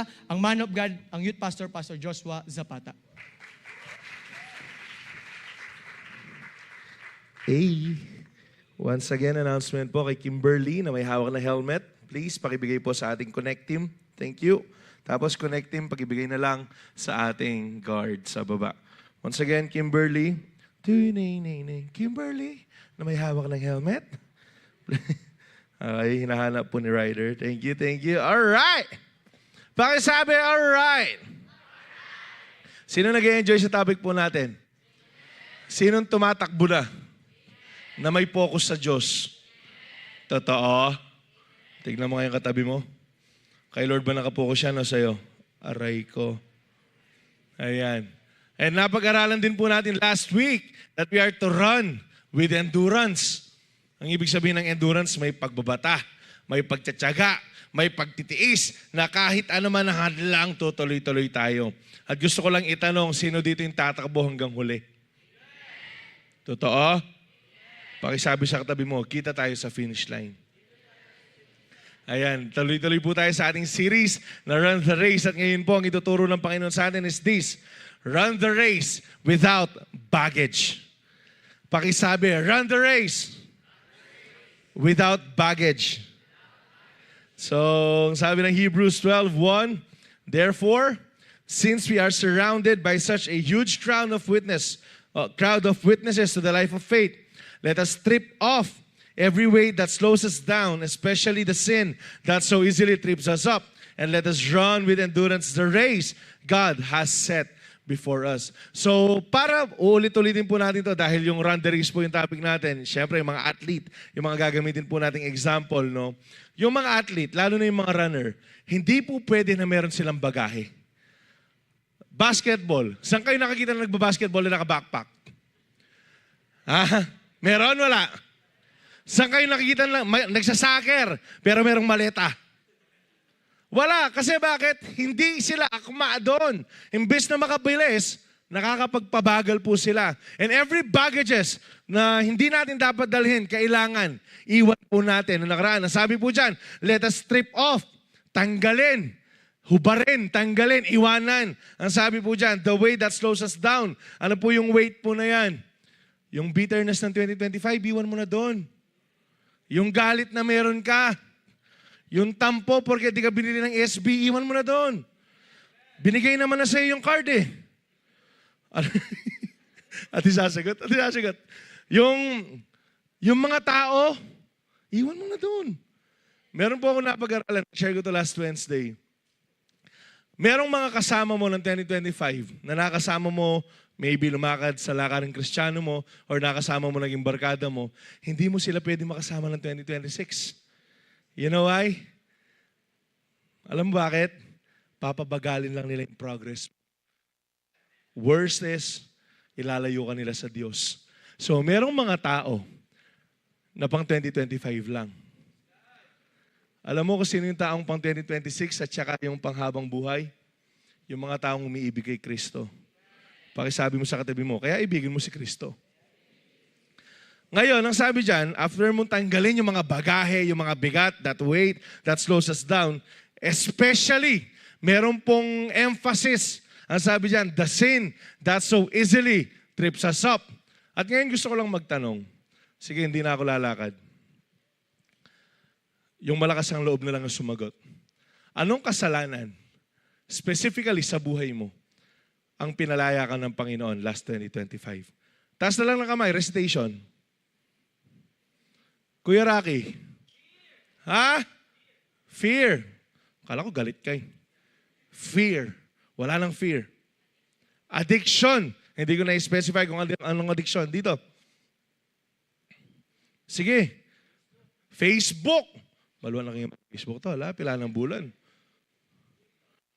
ang man of God, ang youth pastor, Pastor Joshua Zapata. Hey, once again, announcement po kay Kimberly na may hawak na helmet. Please, pakibigay po sa ating Connect team. Thank you. Tapos Connect team, pakibigay na lang sa ating guard sa baba. Once again, Kimberly. Kimberly na may hawak ng helmet. Ay, hinahanap po ni Ryder. Thank you, thank you. Alright! Pakisabi, alright! Sino nag-enjoy sa topic po natin? Sinong tumatakbo na may focus sa Diyos? Totoo? Tignan mo ngayon katabi mo. Kay Lord ba nakapokus siya, no, sa'yo? Aray ko. Ayan. And napag-aralan din po natin last week that we are to run with endurance. Ang ibig sabihin ng endurance, may pagbabata, may pagtsatsaga, may pagtitiis, na kahit ano man ang hadlang, tutuloy-tuloy tayo. At gusto ko lang itanong, sino dito yung tatakbo hanggang huli? Totoo? Pakisabi sa katabi mo, kita tayo sa finish line. Ayan, tuloy-tuloy po tayo sa ating series na Run the Race. At ngayon po, ang ituturo ng Panginoon sa atin is this: run the race without baggage. Pakisabi, run the race without baggage. So, sabi ng Hebrews 12:1, therefore, since we are surrounded by such a huge crowd of witnesses to the life of faith, let us strip off every weight that slows us down, especially the sin that so easily trips us up, and let us run with endurance the race God has set before us. So, para ulit-ulitin po natin to dahil yung run the race po yung topic natin. Siyempre, yung mga athlete, yung mga gagamitin po nating example, no? Yung mga athlete, lalo na yung mga runner, hindi po pwede na meron silang bagahe. Basketball. Saan kayo nakakita na nagbabasketball na naka-backpack? Meron? Wala? Saan kayo nakikita na nagsasoccer, pero merong maleta? Wala. Kasi bakit? Hindi sila akma doon. Imbes na makabilis, nakakapagpabagal po sila. And every baggages na hindi natin dapat dalhin, kailangan iwan po natin. Noong nakaraan, nasabi po dyan, let us strip off, tanggalin, hubarin, tanggalin, iwanan. Ang sabi po dyan, the weight that slows us down. Ano po yung weight po na yan? Yung bitterness ng 2025, iwan mo na doon. Yung galit na meron ka. Yung tampo, porque di ka binili ng SB, iwan mo na doon. Binigay naman na sa'yo yung card eh. At isasagot. Yung mga tao, iwan mo na doon. Meron po ako napag-aralan, share ko to last Wednesday. Merong mga kasama mo ng 2025 na nakasama mo, maybe lumakad sa lakaring Kristiyano mo or nakasama mo naging barkada mo, hindi mo sila pwede makasama ng 2026. You know why? Alam mo bakit? Papabagalin lang nila yung progress. Worst is, ilalayo ka nila sa Diyos. So, merong mga tao na pang 2025 lang. Alam mo kung sino yung taong pang 2026 at saka yung panghabang buhay? Yung mga taong umiibig kay Kristo. Pakisabi mo sa katabi mo, kaya ibigin mo si Kristo. Ngayon, ang sabi dyan, after mong tanggalin yung mga bagahe, yung mga bigat, that weight, that slows us down, especially, meron pong emphasis, ang sabi dyan, the sin that so easily trips us up. At ngayon gusto ko lang magtanong, sige, hindi na ako lalakad. Yung malakas ang loob na lang ang sumagot. Anong kasalanan, specifically sa buhay mo, ang pinalaya ka ng Panginoon last 2025? Taas na lang ng kamay, recitation. Kuya Rocky. Ha? Fear. Kala ko galit kay. Fear. Wala nang fear. Addiction. Hindi ko na-specify kung anong addiction. Dito. Sige. Facebook. Baluan lang yung Facebook to. Wala, pila ng bulan.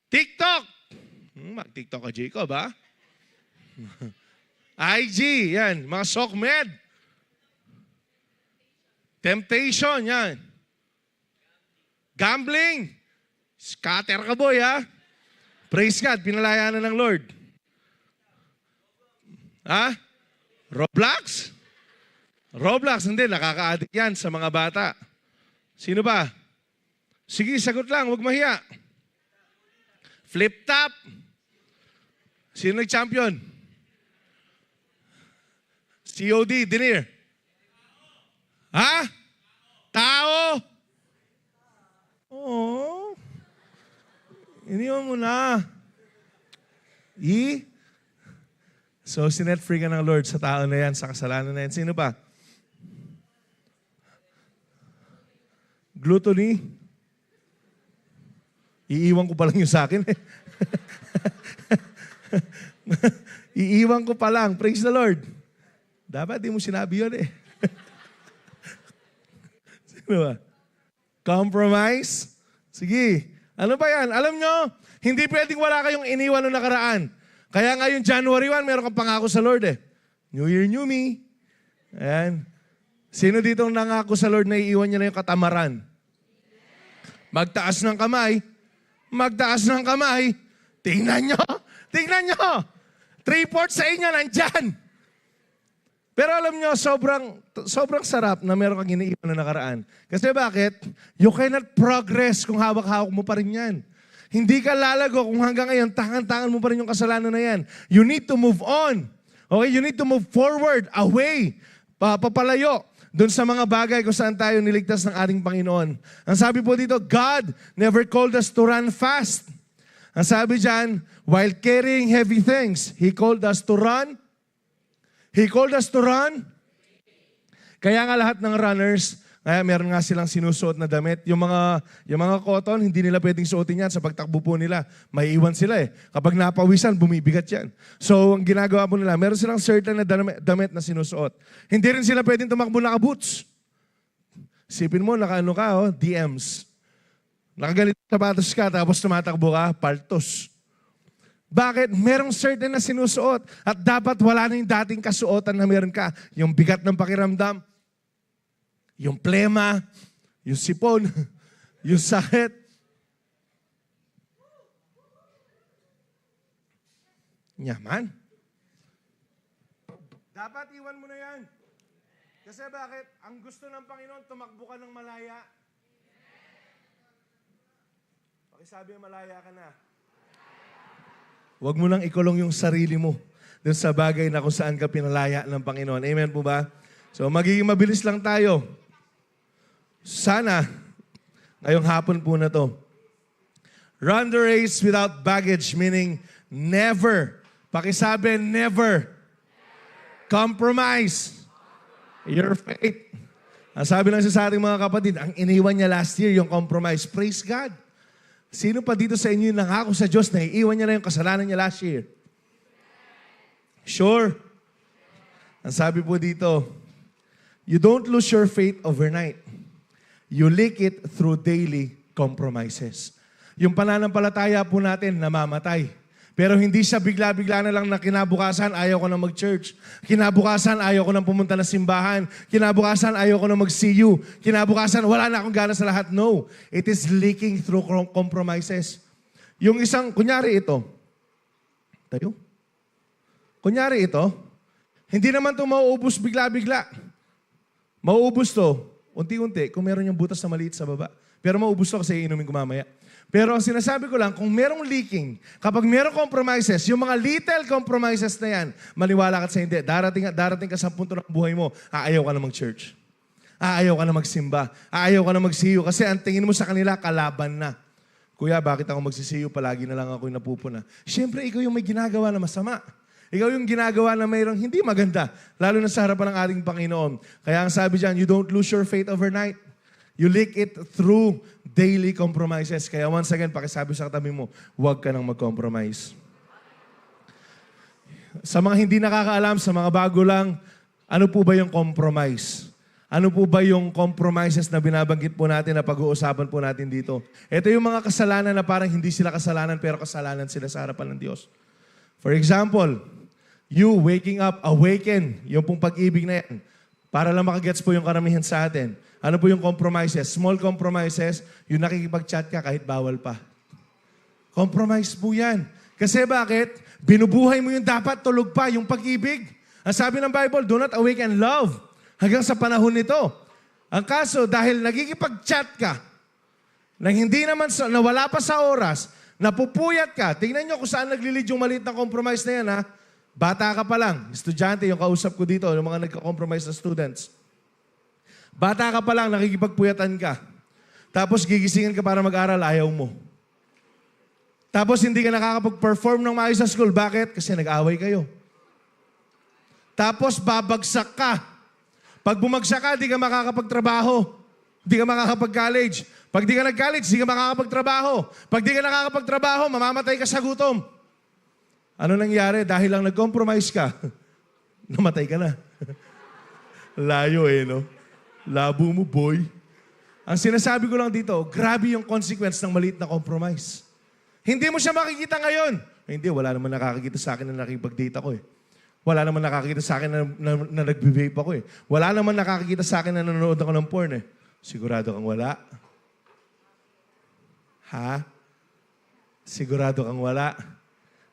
TikTok. Mag-TikTok ka, Jacob, ha? IG. Yan. Mga SOCMED. Temptation, yan. Gambling. Scatter ka, boy, ha? Praise God, pinalaya na ng Lord. Ha? Roblox? Roblox, hindi. Nakaka-addict yan sa mga bata. Sino ba? Sige, sagot lang. Huwag mahiya. Flip top. Sino nag-champion? COD, Denir. Ha? Tao? Oo. Iniwan mo na. So, sinet free ka ng Lord sa tao na yan, sa kasalanan na yan. Sino pa? Gluttony. Iiwan ko pa lang yung sa akin eh. Iiwan ko pa lang. Praise the Lord. Dapat di mo sinabi yun eh. Sino ba? Compromise? Sige. Ano ba yan? Alam nyo, hindi pwedeng wala kayong iniwan noong nakaraan. Kaya ngayon, January 1, meron kang pangako sa Lord eh. New Year, New Me. Ayan. Sino dito ang nangako sa Lord na iiwan niya na yung katamaran? Magtaas ng kamay. Magtaas ng kamay. Tingnan nyo. Tingnan nyo. 3/4 sa inyo nandyan. Pero alam nyo, sobrang sarap na meron kang iniiwan na nakaraan. Kasi bakit? You cannot progress kung hawak-hawak mo pa rin yan. Hindi ka lalago kung hanggang ngayon, tangan-tangan mo pa rin yung kasalanan na yan. You need to move on. Okay? You need to move forward, away, papalayo, doon sa mga bagay kung saan tayo niligtas ng ating Panginoon. Ang sabi po dito, God never called us to run fast. Ang sabi dyan, while carrying heavy things, He called us to run. He called us to run. Kaya nga lahat ng runners, kaya meron nga silang sinusuot na damit. Yung mga cotton, hindi nila pwedeng suotin yan sa pagtakbo po nila. May iwan sila eh. Kapag napawisan, bumibigat yan. So, ang ginagawa po nila, meron silang certain na damit na sinusuot. Hindi rin sila pwedeng tumakbo naka-boots. Sipin mo, naka-ano ka, DMs. Nakaganito sapatos ka, tapos tumatakbo ka, paltos. Bakit? Merong certain na sinusuot at dapat wala na yung dating kasuotan na meron ka. Yung bigat ng pakiramdam, yung plema, yung sipon, yung sakit. Yaman. Dapat iwan mo na yan. Kasi bakit? Ang gusto ng Panginoon, tumakbo ka ng malaya. Pakisabi, malaya ka na. Huwag mo nang ikulong yung sarili mo dun sa bagay na kung saan ka pinalaya ng Panginoon. Amen po ba? So, magiging mabilis lang tayo. Sana, ngayong hapon po na to, run the race without baggage, meaning never, pakisabi, never compromise your faith. Ang sabi lang sa ating mga kapatid, ang iniwan niya last year, yung compromise. Praise God. Sino pa dito sa inyo nangako sa Diyos na iiwan niya na yung kasalanan niya last year? Sure. Ang sabi po dito, you don't lose your faith overnight. You leak it through daily compromises. Yung pananampalataya po natin namamatay. Pero hindi siya bigla-bigla na lang na kinabukasan, ayaw ko na mag-church. Kinabukasan, ayaw ko na pumunta na simbahan. Kinabukasan, ayaw ko na mag-see you. Kinabukasan, wala na akong gana sa lahat. No. It is leaking through compromises. Yung isang, kunyari ito. Tayo? Kunyari ito, hindi naman ito mauubos bigla-bigla. Mauubos to, unti-unti, kung meron yung butas na maliit sa baba. Pero mauubos to kasi inumin ko mamaya. Pero ang sinasabi ko lang, kung merong leaking, kapag merong compromises, yung mga little compromises na yan, maniwala ka sa hindi, darating ka sa punto ng buhay mo, aayaw ka na mag-church. Aayaw ka na magsimba. Aayaw ka na magsiyo. Kasi ang tingin mo sa kanila, kalaban na. Kuya, bakit ako magsisiyo? Palagi na lang ako yung napupuna. Siyempre, ikaw yung may ginagawa na masama. Ikaw yung ginagawa na mayroong hindi maganda, lalo na sa harapan ng ating Panginoon. Kaya ang sabi dyan, you don't lose your faith overnight. You leak it through daily compromises. Kaya once again, pakisabi sa katabi mo, huwag ka nang mag-compromise. Sa mga hindi nakakaalam, sa mga bago lang, ano po ba yung compromise? Ano po ba yung compromises na binabanggit po natin na pag-uusapan po natin dito? Ito yung mga kasalanan na parang hindi sila kasalanan pero kasalanan sila sa harapan ng Diyos. For example, you waking up, awaken, yung pong pag-ibig na yan. Para lang makagets po yung karamihan sa atin. Ano po yung compromises? Small compromises, yung nakikipag-chat ka kahit bawal pa. Compromise po yan. Kasi bakit? Binubuhay mo yung dapat, tulog pa, yung pag-ibig. Ang sabi ng Bible, do not awaken love hanggang sa panahon nito. Ang kaso, dahil nagkikipag-chat ka, nang hindi naman, nawala pa sa oras, Napupuyat ka. Tingnan nyo kung saan naglilid yung maliit na compromise na yan, ha? Bata ka pa lang. Estudyante, yung kausap ko dito, yung mga nagka-compromise na students. Bata ka pa lang, nakikipagpuyatan ka. Tapos gigisingin ka para mag-aral, ayaw mo. Tapos hindi ka nakakapag-perform ng maayos sa school. Bakit? Kasi nag-away kayo. Tapos babagsak ka. Pag bumagsak ka, di ka makakapagtrabaho. Di ka makakapag-college. Pag di ka nag-college, di ka makakapagtrabaho. Pag di ka nakakapagtrabaho, mamamatay ka sa gutom. Ano nangyari? Dahil lang nag-compromise ka, namatay ka na. Layo no? Labo mo, boy. Ang sinasabi ko lang dito, grabe yung consequence ng maliit na compromise. Hindi mo siya makikita ngayon. Hindi, wala naman nakakikita sa akin na nakipag-date ako Wala naman nakakikita sa akin na nagbe-vape ako Wala naman nakakikita sa akin na nanonood ako ng porn Sigurado kang wala? Ha? Sigurado kang wala?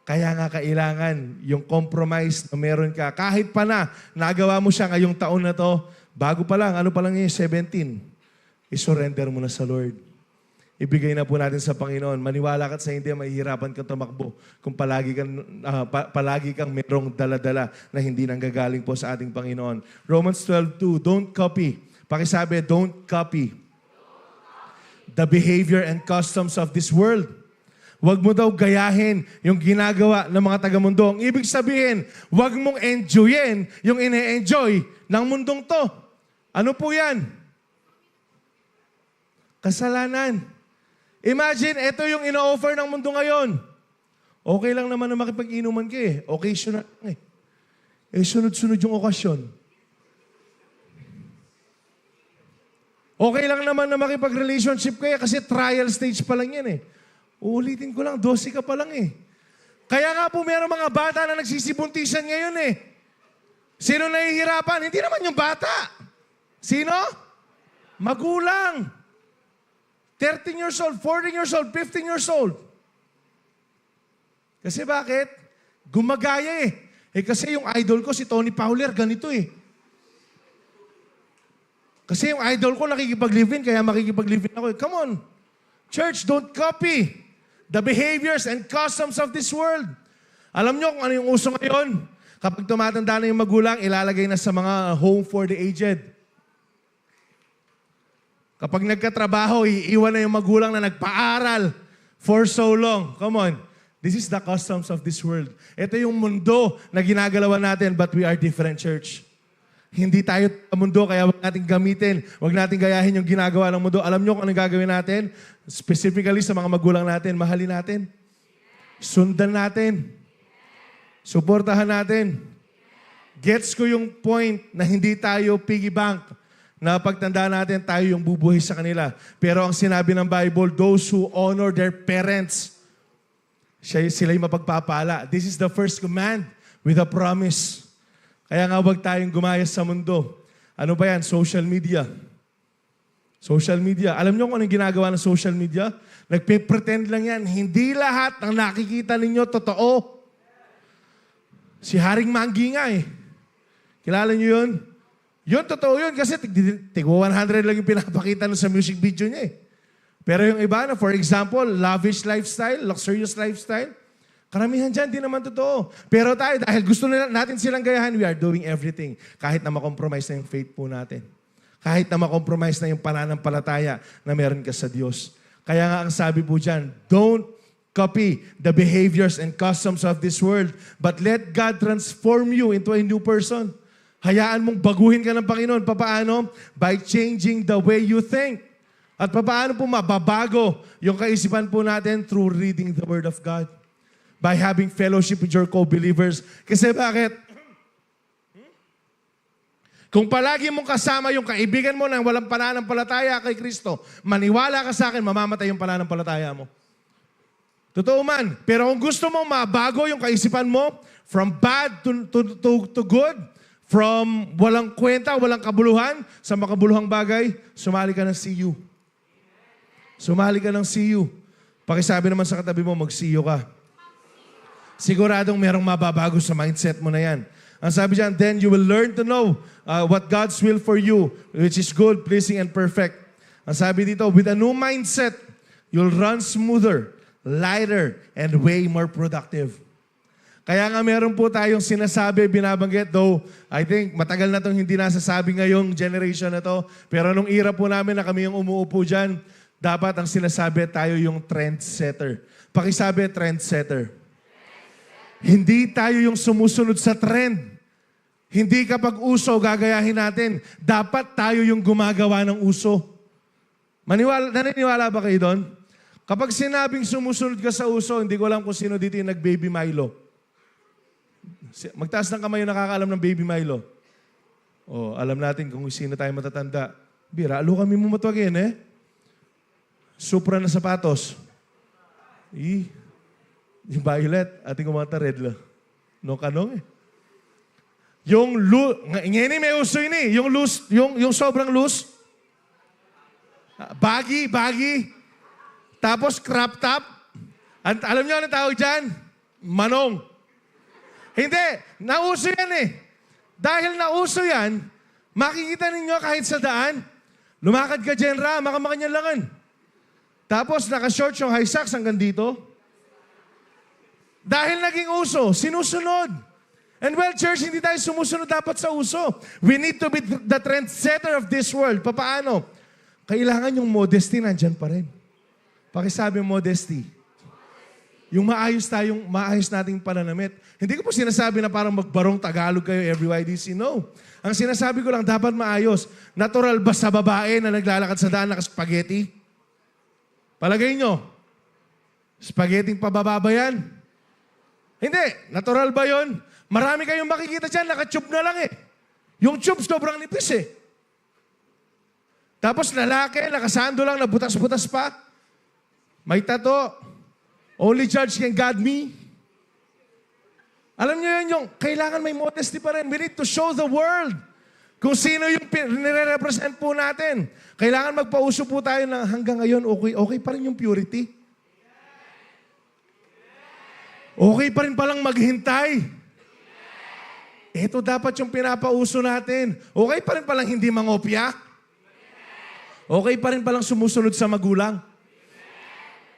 Kaya nga kailangan yung compromise na meron ka. Kahit pa na, nagawa mo siya ngayong taon na to, bago pa lang, ano pa lang yung 17, isurrender mo na sa Lord. Ibigay na po natin sa Panginoon. Maniwala ka sa hindi, mahihirapan kang tumakbo kung palagi kang merong dala-dala na hindi nanggagaling po sa ating Panginoon. Romans 12:2, don't copy. Pakisabi, don't copy the behavior and customs of this world. Huwag mo daw gayahin yung ginagawa ng mga taga-mundo. Ang ibig sabihin, huwag mong enjoyin yung ine-enjoy ng mundong to. Ano po yan? Kasalanan. Imagine, ito yung ino-offer ng mundo ngayon. Okay lang naman na makipag-inuman ka Occasional lang sunod-sunod yung okasyon. Okay lang naman na makipag-relationship kayo kasi trial stage pa lang yan Uulitin ko lang, 12 ka pa lang Kaya nga po meron mga bata na nagsisibuntisan ngayon Sino nahihirapan? Hindi naman yung bata. Sino? Magulang. 13 years old, 14 years old, 15 years old. Kasi bakit? Gumagaya kasi yung idol ko, si Tony Fowler, ganito Kasi yung idol ko nakikipag-live-in, kaya makikipag-live-in ako Come on. Church, don't copy the behaviors and customs of this world. Alam nyo kung ano yung uso ngayon? Kapag tumatanda na yung magulang, ilalagay na sa mga home for the aged. Kapag nagkatrabaho, iiwan na yung magulang na nagpaaral for so long. Come on. This is the customs of this world. Ito yung mundo na ginagalawan natin, but we are different, church. Hindi tayo mundo, kaya huwag natin gamitin. Huwag natin gayahin yung ginagawa ng mundo. Alam nyo kung anong gagawin natin? Specifically sa mga magulang natin, mahalin natin. Sundan natin. Suportahan natin. Gets ko yung point na hindi tayo piggy bank. Na pagtanda natin, tayo yung bubuhay sa kanila. Pero ang sinabi ng Bible, those who honor their parents, sila'y mapagpapala. This is the first command with a promise. Kaya nga huwag tayong gumaya sa mundo. Ano ba yan? Social media. Social media. Alam niyo kung anong ginagawa ng social media? Nagpe-pretend lang yan. Hindi lahat ng nakikita ninyo totoo. Si Haring Manggi nga Kilala niyo yun? Yun, totoo yun. Kasi tigwa 100 lang yung pinapakita sa music video niya Pero yung iba na, for example, lavish lifestyle, luxurious lifestyle, karamihan dyan, di naman totoo. Pero tayo, dahil gusto natin silang gayahan, we are doing everything. Kahit na makompromise na yung faith po natin. Kahit na makompromise na yung pananampalataya na meron ka sa Diyos. Kaya nga ang sabi po dyan, don't copy the behaviors and customs of this world, but let God transform you into a new person. Hayaan mong baguhin ka ng Panginoon. Papaano? By changing the way you think. At papaano po mababago yung kaisipan po natin through reading the Word of God. By having fellowship with your co-believers. Kasi bakit? Kung palagi mong kasama yung kaibigan mo na walang pananampalataya kay Kristo, maniwala ka sa akin, mamamatay yung pananampalataya mo. Totoo man. Pero kung gusto mong mabago yung kaisipan mo, from bad to good, from walang kwenta, walang kabuluhan, sa makabuluhang bagay, sumali ka ng CU. Sumali ka ng CU. Pakisabi naman sa katabi mo, mag-CU ka. Siguradong merong mababago sa mindset mo na yan. Ang sabi dyan, then you will learn to know what God's will for you, which is good, pleasing, and perfect. Ang sabi dito, with a new mindset, you'll run smoother lighter, and way more productive. Kaya nga meron po tayong sinasabi, binabanggit, though I think matagal na itong hindi nasasabi ngayong generation na to, pero nung era po namin na kami yung umuupo dyan, dapat ang sinasabi tayo yung trendsetter. Pakisabi, trendsetter. Hindi tayo yung sumusunod sa trend. Hindi kapag uso, gagayahin natin. Dapat tayo yung gumagawa ng uso. Naniniwala ba kayo doon? Kapag sinabing sumusunod ka sa uso, hindi ko alam kung sino dito yung nag-baby Milo. Magtaas ng kamay yung nakakaalam ng baby Milo. Oh, alam natin kung sino tayo matatanda. Bira, alo kami mo matwagin eh. Supra na sapatos. Yung violet, ating kumanta red la. No kanong eh. Yung ngayon may uso yun eh. Yung loose, yung sobrang loose. Baggy. Tapos crop top. Alam niyo anong tawag dyan? Manong. Hindi, nauso yan eh. Dahil nauso yan, makikita ninyo kahit sa daan, lumakad ka dyan makakanyalangan. Tapos naka-short yung high socks hanggang dito. Dahil naging uso, sinusunod. And well, church, hindi tayo sumusunod dapat sa uso. We need to be the trendsetter of this world. Papaano? Kailangan yung modesty nandyan pa rin. Pakisabi modesty. Yung maayos nating pananamit. Hindi ko po sinasabi na parang magbarong Tagalog kayo every YDC. No. Ang sinasabi ko lang, dapat maayos. Natural ba sa babae na naglalakad sa daan naka-spaghetti? Palagay nyo, spaghetti pababa ba yan? Hindi. Natural ba yon? Marami kayong makikita dyan, naka-tube na lang eh. Yung tube sobrang nipis eh. Tapos lalaki, nakasando lang, nabutas-butas pa. May tato. Only judge can God me. Alam niyo yun, yung kailangan may modesty pa rin. We need to show the world kung sino yung nire-represent po natin. Kailangan magpauso po tayo na hanggang ngayon, okay pa rin yung purity. Okay pa rin palang maghintay. Ito dapat yung pinapauso natin. Okay pa rin palang hindi mangopya. Okay pa rin palang sumusunod sa magulang.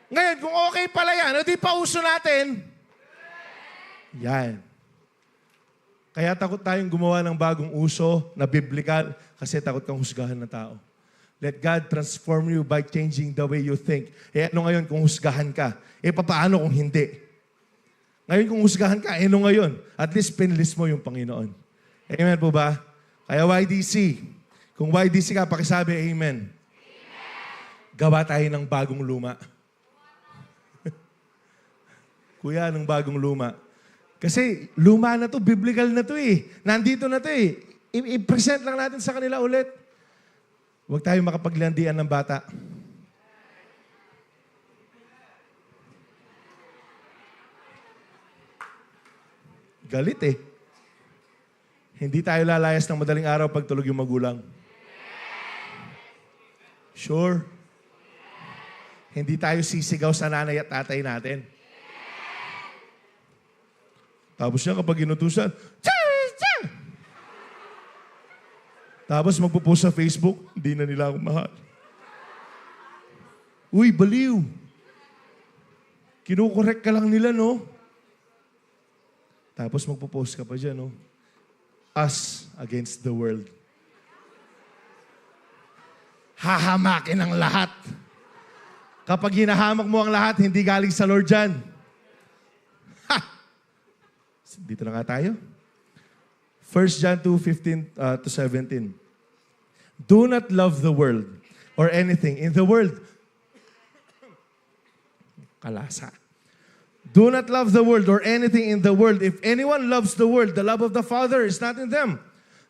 Ngayon, kung okay pala yan, di pauso natin. Yan. Kaya takot tayong gumawa ng bagong uso na biblical kasi takot kang husgahan ng tao. Let God transform you by changing the way you think. Ano ngayon kung husgahan ka? Papaano kung hindi? Ngayon kung husgahan ka, ano ngayon? At least pinlist mo yung Panginoon. Amen po ba? Kaya YDC, kung YDC ka, pakisabi amen. Gawa tayo ng bagong luma. Kuya, ng bagong luma. Kasi luma na to, biblical na to eh. Nandito na to eh. I-present lang natin sa kanila ulit. Huwag tayo makapaglandian ng bata. Galit eh. Hindi tayo lalayas ng madaling araw pag tulog yung magulang. Sure. Hindi tayo sisigaw sa nanay at tatay natin. Tapos siya kapag inutusan, tapos magpo-post sa Facebook, hindi na nila ako mahal. Uy, baliw. Kinukorek ka lang nila, no? Tapos magpo-post ka pa dyan, no? Us against the world. Hahamakin ang lahat. Kapag hinahamak mo ang lahat, hindi galing sa Lord dyan. Dito na nga tayo. 1 John 2:15 to 17. Do not love the world or anything in the world. Kalasa. Do not love the world or anything in the world. If anyone loves the world, the love of the Father is not in them.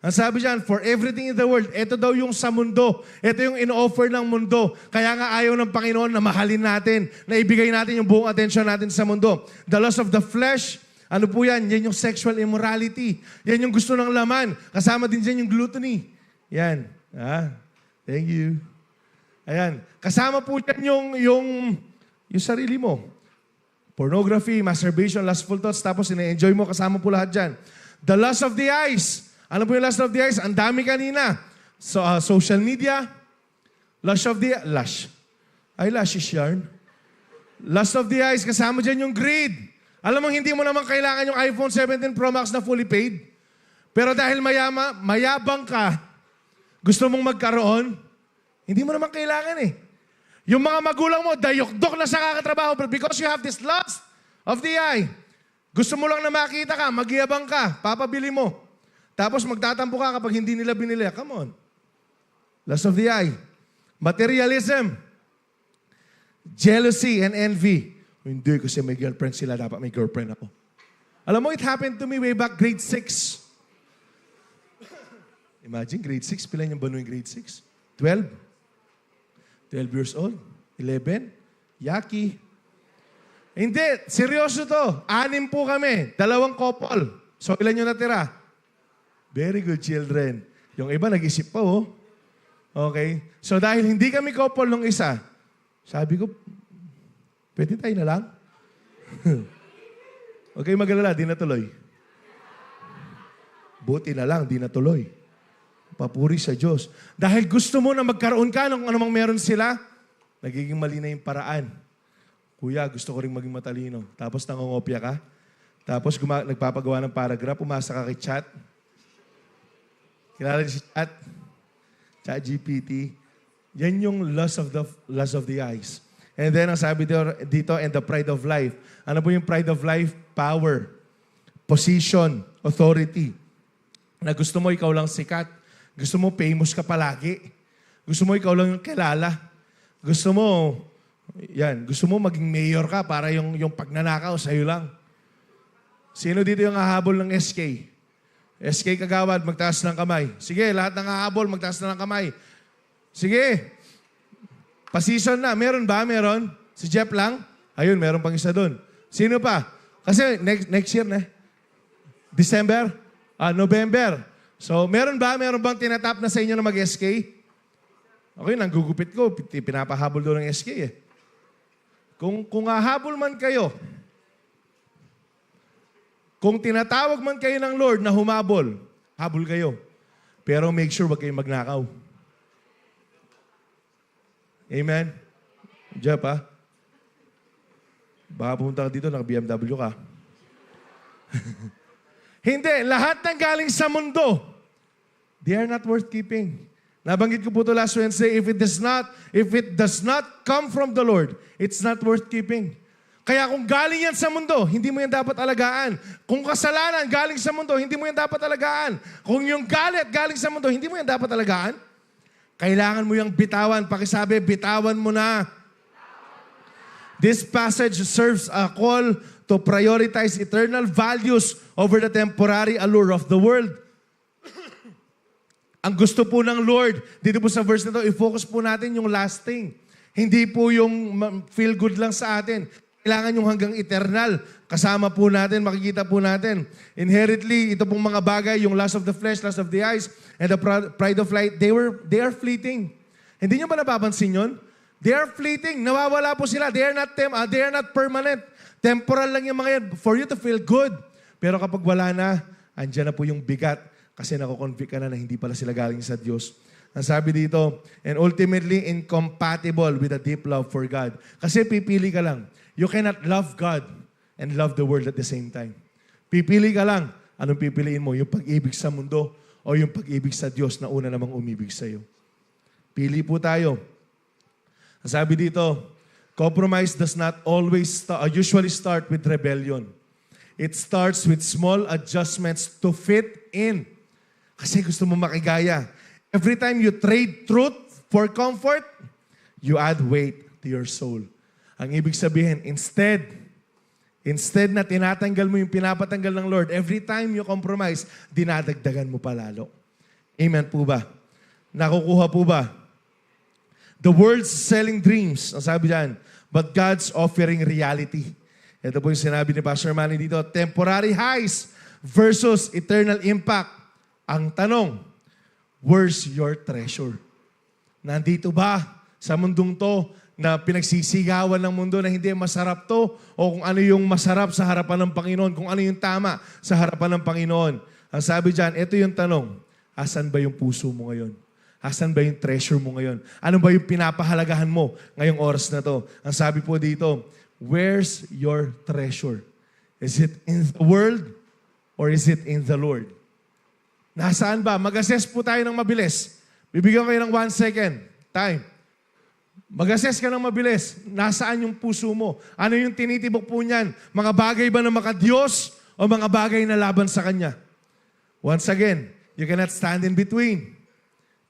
Ang sabi dyan, for everything in the world, ito daw yung sa mundo. Ito yung in-offer ng mundo. Kaya nga ayaw ng Panginoon na mahalin natin, na ibigay natin yung buong atensyon natin sa mundo. The lust of the flesh, ano po yan? Yan yung sexual immorality. Yan yung gusto ng laman. Kasama din dyan yung gluttony. Yan. Thank you. Ayan. Kasama po dyan yung sarili mo. Pornography, masturbation, lustful thoughts, tapos ina-enjoy mo, kasama po lahat dyan. The lust of the eyes. Ano po yung lust of the eyes? Ang dami kanina. So, social media. Lust of the... Lash. Ay, lash is yarn. Lust of the eyes, kasama dyan yung greed. Alam mo, hindi mo naman kailangan yung iPhone 17 Pro Max na fully paid. Pero dahil mayabang ka, gusto mong magkaroon, hindi mo naman kailangan eh. Yung mga magulang mo, dayok-dok na sa kakatrabaho, but because you have this lust of the eye, gusto mo lang na makita ka, magyabang ka, papabili mo. Tapos magtatampo ka kapag hindi nila binili. Come on. Lust of the eye. Materialism. Jealousy and envy. Hindi kasi may girlfriend sila, dapat may girlfriend ako. Alam mo, it happened to me way back grade 6. Imagine, grade 6. Pilan yung banuing grade 6? 12. 12 years old. 11. Yaki. Hindi, seryoso to. 6 po kami. 2 couple. So, ilan yung natira? Very good children. Yung iba, nag-isip pa, oh. Okay? So, dahil hindi kami couple nung isa, sabi ko, pwede tayo na lang? Okay, mag-alala, di natuloy. Buti na lang, di natuloy. Papuri sa Diyos. Dahil gusto mo na magkaroon ka ng anumang meron sila, nagiging mali na yung paraan. Kuya, gusto ko rin maging matalino. Tapos nangongopya ka. Tapos nagpapagawa ng paragraph, umasa ka kay chat. Kilala niyo si chat? Chat GPT. Yan yung lust of the eyes. And then, ang sabi dito, and the pride of life. Ano po yung pride of life? Power, position, authority. Na gusto mo ikaw lang sikat. Gusto mo famous ka palagi. Gusto mo ikaw lang yung kilala. Gusto mo maging mayor ka para yung pagnanakaw sa'yo lang. Sino dito yung hahabol ng SK? SK Kagawad, magtaas ng kamay. Sige, lahat ng hahabol, magtaas na ng kamay. Sige. Pa-season na. Meron ba? Meron? Si Jeff lang? Ayun, meron pang isa doon. Sino pa? Kasi next year na. December? November. So, meron ba? Meron bang tinatap na sa inyo na mag-SK? Okay, nanggugupit ko. Pinapahabol doon ng SK eh. Kung hahabol man kayo, kung tinatawag man kayo ng Lord na humabol, habol kayo. Pero make sure wag kayong magnakaw. Amen? Jeff, ha? Baka pumunta ka dito, naka-BMW ka. Hindi, lahat ng galing sa mundo, they are not worth keeping. Nabanggit ko po ito last Wednesday, if it does not come from the Lord, it's not worth keeping. Kaya kung galing yan sa mundo, hindi mo yan dapat alagaan. Kung kasalanan galing sa mundo, hindi mo yan dapat alagaan. Kung yung galit galing sa mundo, hindi mo yan dapat alagaan. Kailangan mo yung bitawan. Pakisabi, bitawan mo na. This passage serves a call to prioritize eternal values over the temporary allure of the world. Ang gusto po ng Lord, dito po sa verse na to, i-focus po natin yung lasting. Hindi po yung feel good lang sa atin. Kailangan yung hanggang eternal. Kasama po natin, makikita po natin. Inherently, ito pong mga bagay, yung lust of the flesh, lust of the eyes, and the pride of life, they are fleeting. Hindi nyo ba napapansin yun? They are fleeting. Nawawala po sila. They are not permanent. Temporal lang yung mga yan for you to feel good. Pero kapag wala na, andyan na po yung bigat kasi nakukonvict ka na hindi pala sila galing sa Diyos. Ang sabi dito, and ultimately incompatible with a deep love for God. Kasi pipili ka lang. You cannot love God and love the world at the same time. Pipili ka lang. Anong pipiliin mo? Yung pag-ibig sa mundo o yung pag-ibig sa Diyos na una namang umibig sa iyo? Pili po tayo. Ang sabi dito, compromise does not usually start with rebellion. It starts with small adjustments to fit in. Kasi gusto mo makigaya. Every time you trade truth for comfort, you add weight to your soul. Ang ibig sabihin, instead na tinatanggal mo yung pinapatanggal ng Lord, every time you compromise, dinadagdagan mo palalo. Amen po ba? Nakukuha po ba? The world's selling dreams, ang sabi dyan, but God's offering reality. Ito po yung sinabi ni Pastor Manny dito, temporary highs versus eternal impact. Ang tanong, where's your treasure? Nandito ba sa mundong to na pinagsisigawan ng mundo na hindi masarap to o kung ano yung masarap sa harapan ng Panginoon, kung ano yung tama sa harapan ng Panginoon? Ang sabi dyan, ito yung tanong, asan ba yung puso mo ngayon? Asan ba yung treasure mo ngayon? Ano ba yung pinapahalagahan mo ngayong oras na to? Ang sabi po dito, Where's your treasure? Is it in the world or is it in the Lord? Nasaan ba? Mag-assess po tayo ng mabilis. Bibigyan kayo ng 1 second. Time. Mag-assess ka ng mabilis. Nasaan yung puso mo? Ano yung tinitibok po niyan? Mga bagay ba na makadiyos o mga bagay na laban sa Kanya? Once again, you cannot stand in between.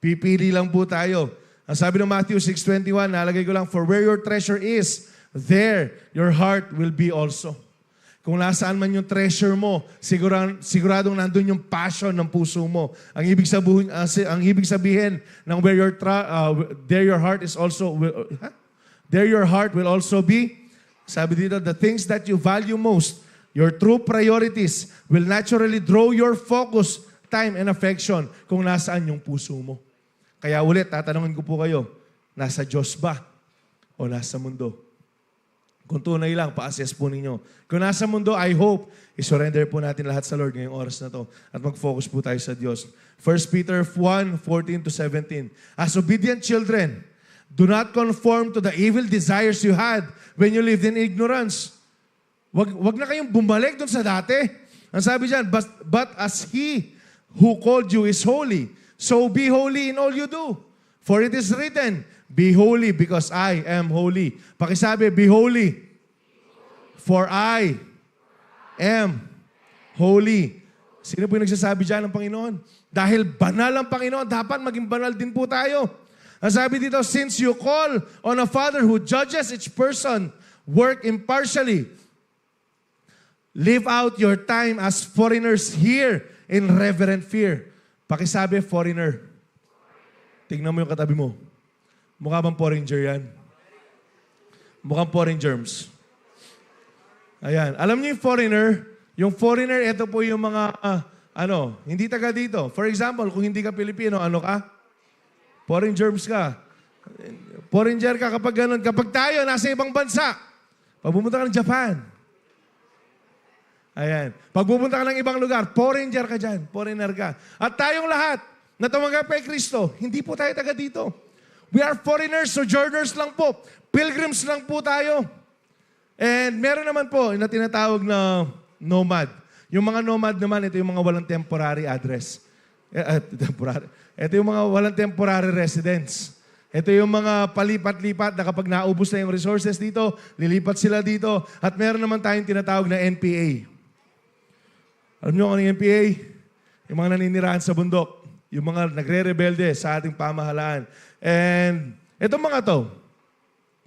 Pipili lang po tayo. Ang sabi ng Matthew 6:21, nalagay ko lang, for where your treasure is, there your heart will be also. Kung nasaan man yung treasure mo, siguradong nandun yung passion ng puso mo. Ang ibig sabihin ng there your heart is also there your heart will also be. Sabi dito, the things that you value most, your true priorities will naturally draw your focus, time, and affection kung nasaan yung puso mo. Kaya ulit, tatanungin ko po kayo, nasa Diyos ba o nasa mundo? Kung tunay lang, pa-assess po ninyo. Kung nasa mundo, I hope, isurrender po natin lahat sa Lord ngayong oras na to at mag-focus po tayo sa Diyos. 1 Peter 1:14-17. As obedient children, do not conform to the evil desires you had when you lived in ignorance. Wag na kayong bumalik dun sa dati. Ang sabi dyan, but as He who called you is holy, so be holy in all you do. For it is written, be holy because I am holy. Pakisabi, be holy. For I am holy. Sino po yung nagsasabi dyan ng Panginoon? Dahil banal ang Panginoon, dapat maging banal din po tayo. Ang sabi dito, since you call on a Father who judges each person, work impartially. Live out your time as foreigners here in reverent fear. Pakisabi, foreigner. Tingnan mo yung katabi mo. Mukha bang foreigner yan? Mukhang foreign germs. Ayan. Alam niyo yung foreigner, ito po yung mga, hindi taga dito. For example, kung hindi ka Pilipino, ano ka? Foreign germs ka. Foreigner ka kapag ganun. Kapag tayo, nasa ibang bansa, pag pumunta ka ng Japan, ayan. Pag pupunta ka ng ibang lugar, foreigner ka dyan. Foreigner ka. At tayong lahat, na tumanggap kay Kristo, hindi po tayo taga dito. We are foreigners, sojourners lang po. Pilgrims lang po tayo. And meron naman po na tinatawag na nomad. Yung mga nomad naman, ito yung mga walang temporary address. Ito yung mga walang temporary residence. Ito yung mga palipat-lipat na kapag naubos na yung resources dito, lilipat sila dito. At meron naman tayong tinatawag na NPA. Alam nyo ano yung NPA? Yung mga naninirahan sa bundok. Yung mga nagre-rebelde sa ating pamahalaan. And itong mga to,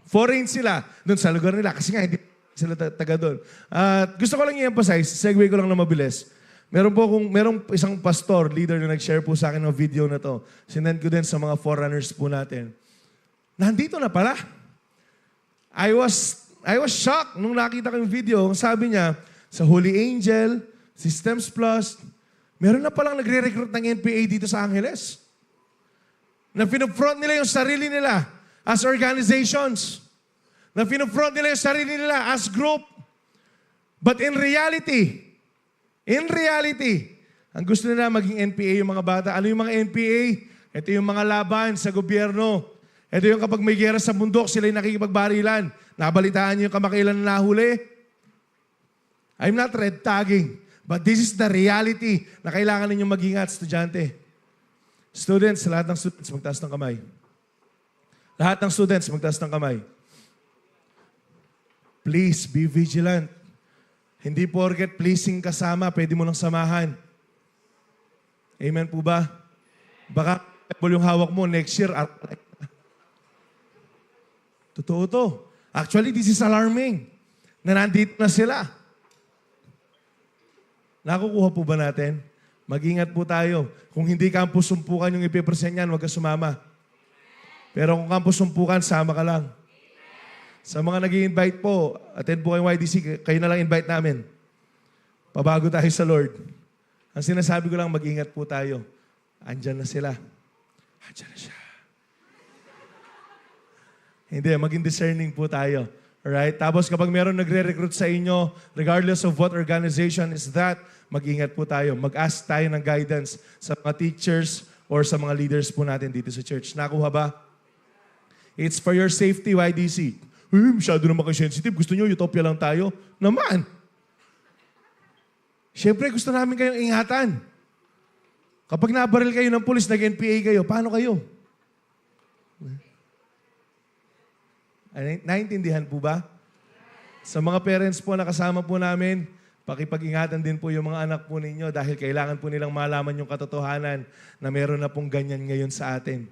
foreign sila dun sa lugar nila kasi nga hindi sila taga doon. At gusto ko lang i-emphasize, segue ko lang na mabilis. Merong isang pastor, leader na nag-share po sa akin ng video na to. Sinend ko din sa mga forerunners po natin. Nandito na pala. I was shocked nung nakita ko yung video. Sabi niya, sa Holy Angel, Systems Plus, meron na palang nagre-recruit ng NPA dito sa Angeles. Na pinufront nila yung sarili nila as organizations. Na pinufront nila yung sarili nila as group. But in reality, ang gusto nila maging NPA yung mga bata. Ano yung mga NPA? Ito yung mga laban sa gobyerno. Ito yung kapag may gera sa bundok, sila yung nakikipagbarilan. Nabalitaan niyo yung kamakailan na nahuli? I'm not red tagging. But this is the reality na kailangan ninyong mag-ingat, estudyante. Students, lahat ng students, magtaas ng kamay. Lahat ng students, magtaas ng kamay. Please, be vigilant. Hindi porket pleasing kasama, pwede mo nang samahan. Amen po ba? Baka yung hawak mo next year. Totoo to. Actually, this is alarming. Na nandito na sila. Nakukuha po ba natin? Mag-ingat po tayo. Kung hindi campus sumpukan yung ipipresent yan, huwag ka sumama. Pero kung campus sumpukan, sama ka lang. Sa mga nag-i-invite po, attend po kayong YDC, kayo na lang invite namin. Pabago tayo sa Lord. Ang sinasabi ko lang, mag-ingat po tayo. Andyan na sila. Andyan na siya. Hindi, maging discerning po tayo. Alright? Tapos kapag meron nagre-recruit sa inyo, regardless of what organization is that, mag-ingat po tayo. Mag-ask tayo ng guidance sa mga teachers or sa mga leaders po natin dito sa church. Nakuha ba? It's for your safety, YDC. Masyado naman kayo sensitive. Gusto nyo, utopia lang tayo. Naman. Siyempre, gusto namin kayong ingatan. Kapag nabaril kayo ng pulis, nag-NPA kayo, paano kayo? Naintindihan po ba? Sa mga parents po na kasama po namin, pakipag-ingatan din po yung mga anak po ninyo dahil kailangan po nilang malaman yung katotohanan na meron na pong ganyan ngayon sa atin.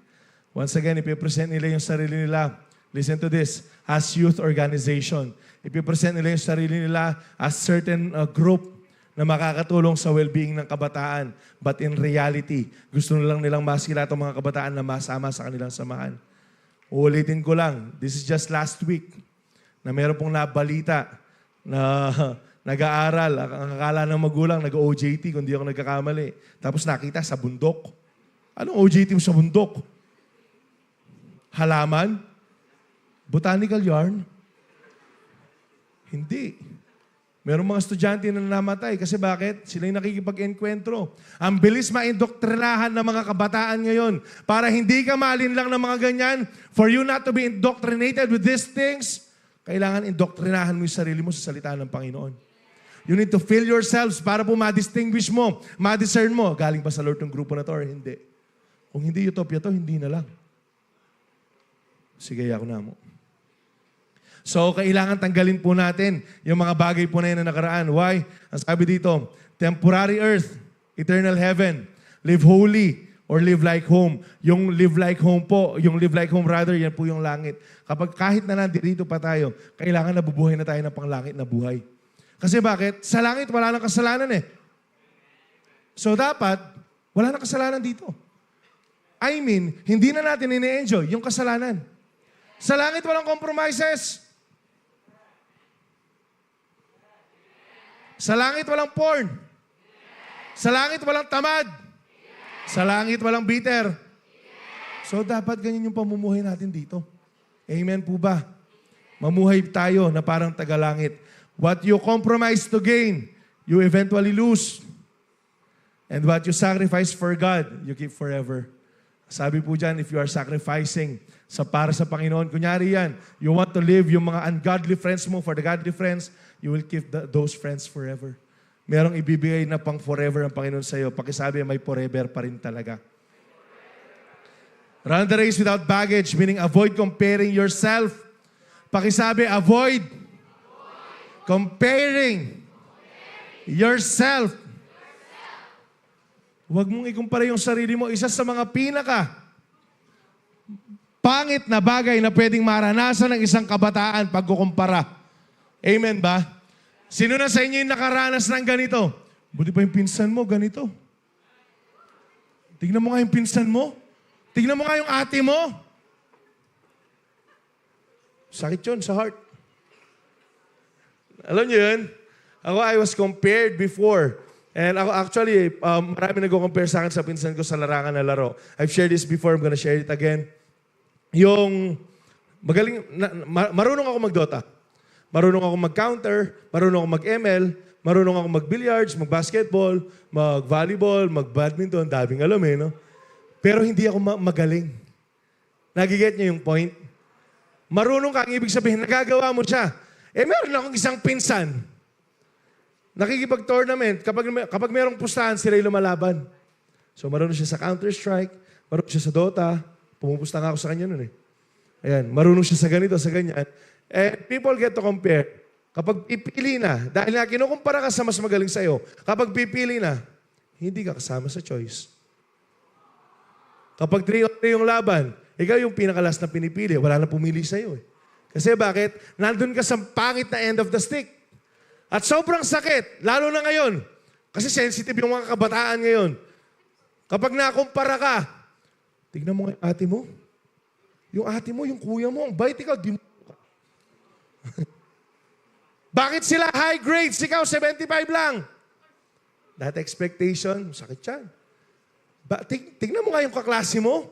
Once again, ipipresent nila yung sarili nila. Listen to this. As youth organization. Ipipresent nila yung sarili nila as certain group na makakatulong sa well-being ng kabataan. But in reality, gusto nilang maskila itong mga kabataan na masama sa kanilang samahan. Uulitin ko lang, this is just last week, na meron pong nabalita na nag-aaral, ang akala ng magulang, nag-OJT, kung di ako nagkakamali. Tapos nakita sa bundok. Anong OJT mo sa bundok? Halaman? Botanical yarn? Hindi. Merong mga estudyante na namatay. Kasi bakit? Sila yung nakikipag-enkwentro. Ang bilis maindoktrinahan ng mga kabataan ngayon para hindi ka malinlang ng mga ganyan. For you not to be indoctrinated with these things, kailangan indoktrinahan mo yung sarili mo sa salita ng Panginoon. You need to fill yourselves para po ma-distinguish mo, ma-discern mo. Galing ba sa Lord ng grupo na to or hindi? Kung hindi utopia to, hindi na lang. Sige, ako na mo. So, kailangan tanggalin po natin yung mga bagay po na yun na nakaraan. Why? Ang sabi dito, temporary earth, eternal heaven, live holy, or live like home. Yung live like home po, yung live like home rather, yan po yung langit. Kapag kahit na nandito pa tayo, kailangan nabubuhay na tayo ng panglangit na buhay. Kasi bakit? Sa langit, wala nang kasalanan eh. So, dapat, wala nang kasalanan dito. I mean, hindi na natin ini-enjoy yung kasalanan. Sa langit, walang compromises. Sa langit, walang porn. Sa langit, walang tamad. Sa langit, walang bitter. So, dapat ganyan yung pamumuhay natin dito. Amen po ba? Mamuhay tayo na parang tagalangit. What you compromise to gain, you eventually lose. And what you sacrifice for God, you keep forever. Sabi po dyan, if you are sacrificing para sa Panginoon, kunyari yan, you want to live yung mga ungodly friends mo for the godly friends, you will keep those friends forever. Merong ibibigay na pang forever ang Panginoon sa iyo. Pakisabi, may forever pa rin talaga. Run the race without baggage, meaning avoid comparing yourself. Pakisabi, avoid comparing yourself. Huwag mong ikumpara yung sarili mo. Isa sa mga pangit na bagay na pwedeng maranasan ng isang kabataan pagkukumpara. Amen ba? Sino na sa inyo yung nakaranas ng ganito? Buti pa yung pinsan mo, ganito. Tignan mo nga yung pinsan mo. Tignan mo nga yung ate mo. Sakit yun sa heart. Alam niyo yun? I was compared before. And ako actually, marami nag-compare sa akin sa pinsan ko sa larangan na laro. I've shared this before, I'm gonna share it again. Yung magaling, marunong ako mag-Dota. Marunong ako mag-counter, marunong ako mag-ML, marunong ako mag-billiards, mag-basketball, mag-volleyball, mag-badminton, daming alam eh, no? Pero hindi ako magaling. Nagiget niyo yung point? Marunong ka, ang ibig sabihin, nagagawa mo siya. Eh, meron akong isang pinsan. Nakikipag-tournament, kapag merong pustahan, sila yung lumalaban. So, marunong siya sa Counter-Strike, marunong siya sa Dota, pumupusta nga ako sa kanya nun eh. Ayan, marunong siya sa ganito, sa ganyan. And people get to compare. Kapag pipili na, dahil nga kinukumpara ka sa mas magaling sa'yo, kapag pipili na, hindi ka kasama sa choice. Kapag 3-3 yung laban, ikaw yung pinakalas na pinipili, wala na pumili sa'yo eh. Kasi bakit? Nandun ka sa pangit na end of the stick. At sobrang sakit, lalo na ngayon. Kasi sensitive yung mga kabataan ngayon. Kapag nakumpara ka, tignan mo nga yung ate mo. Yung ate mo, yung kuya mo, ang bait ikaw, di mo. Bakit sila high grades? Ikaw, 75 lang. That expectation, sakit yan. Tignan mo nga yung kaklase mo.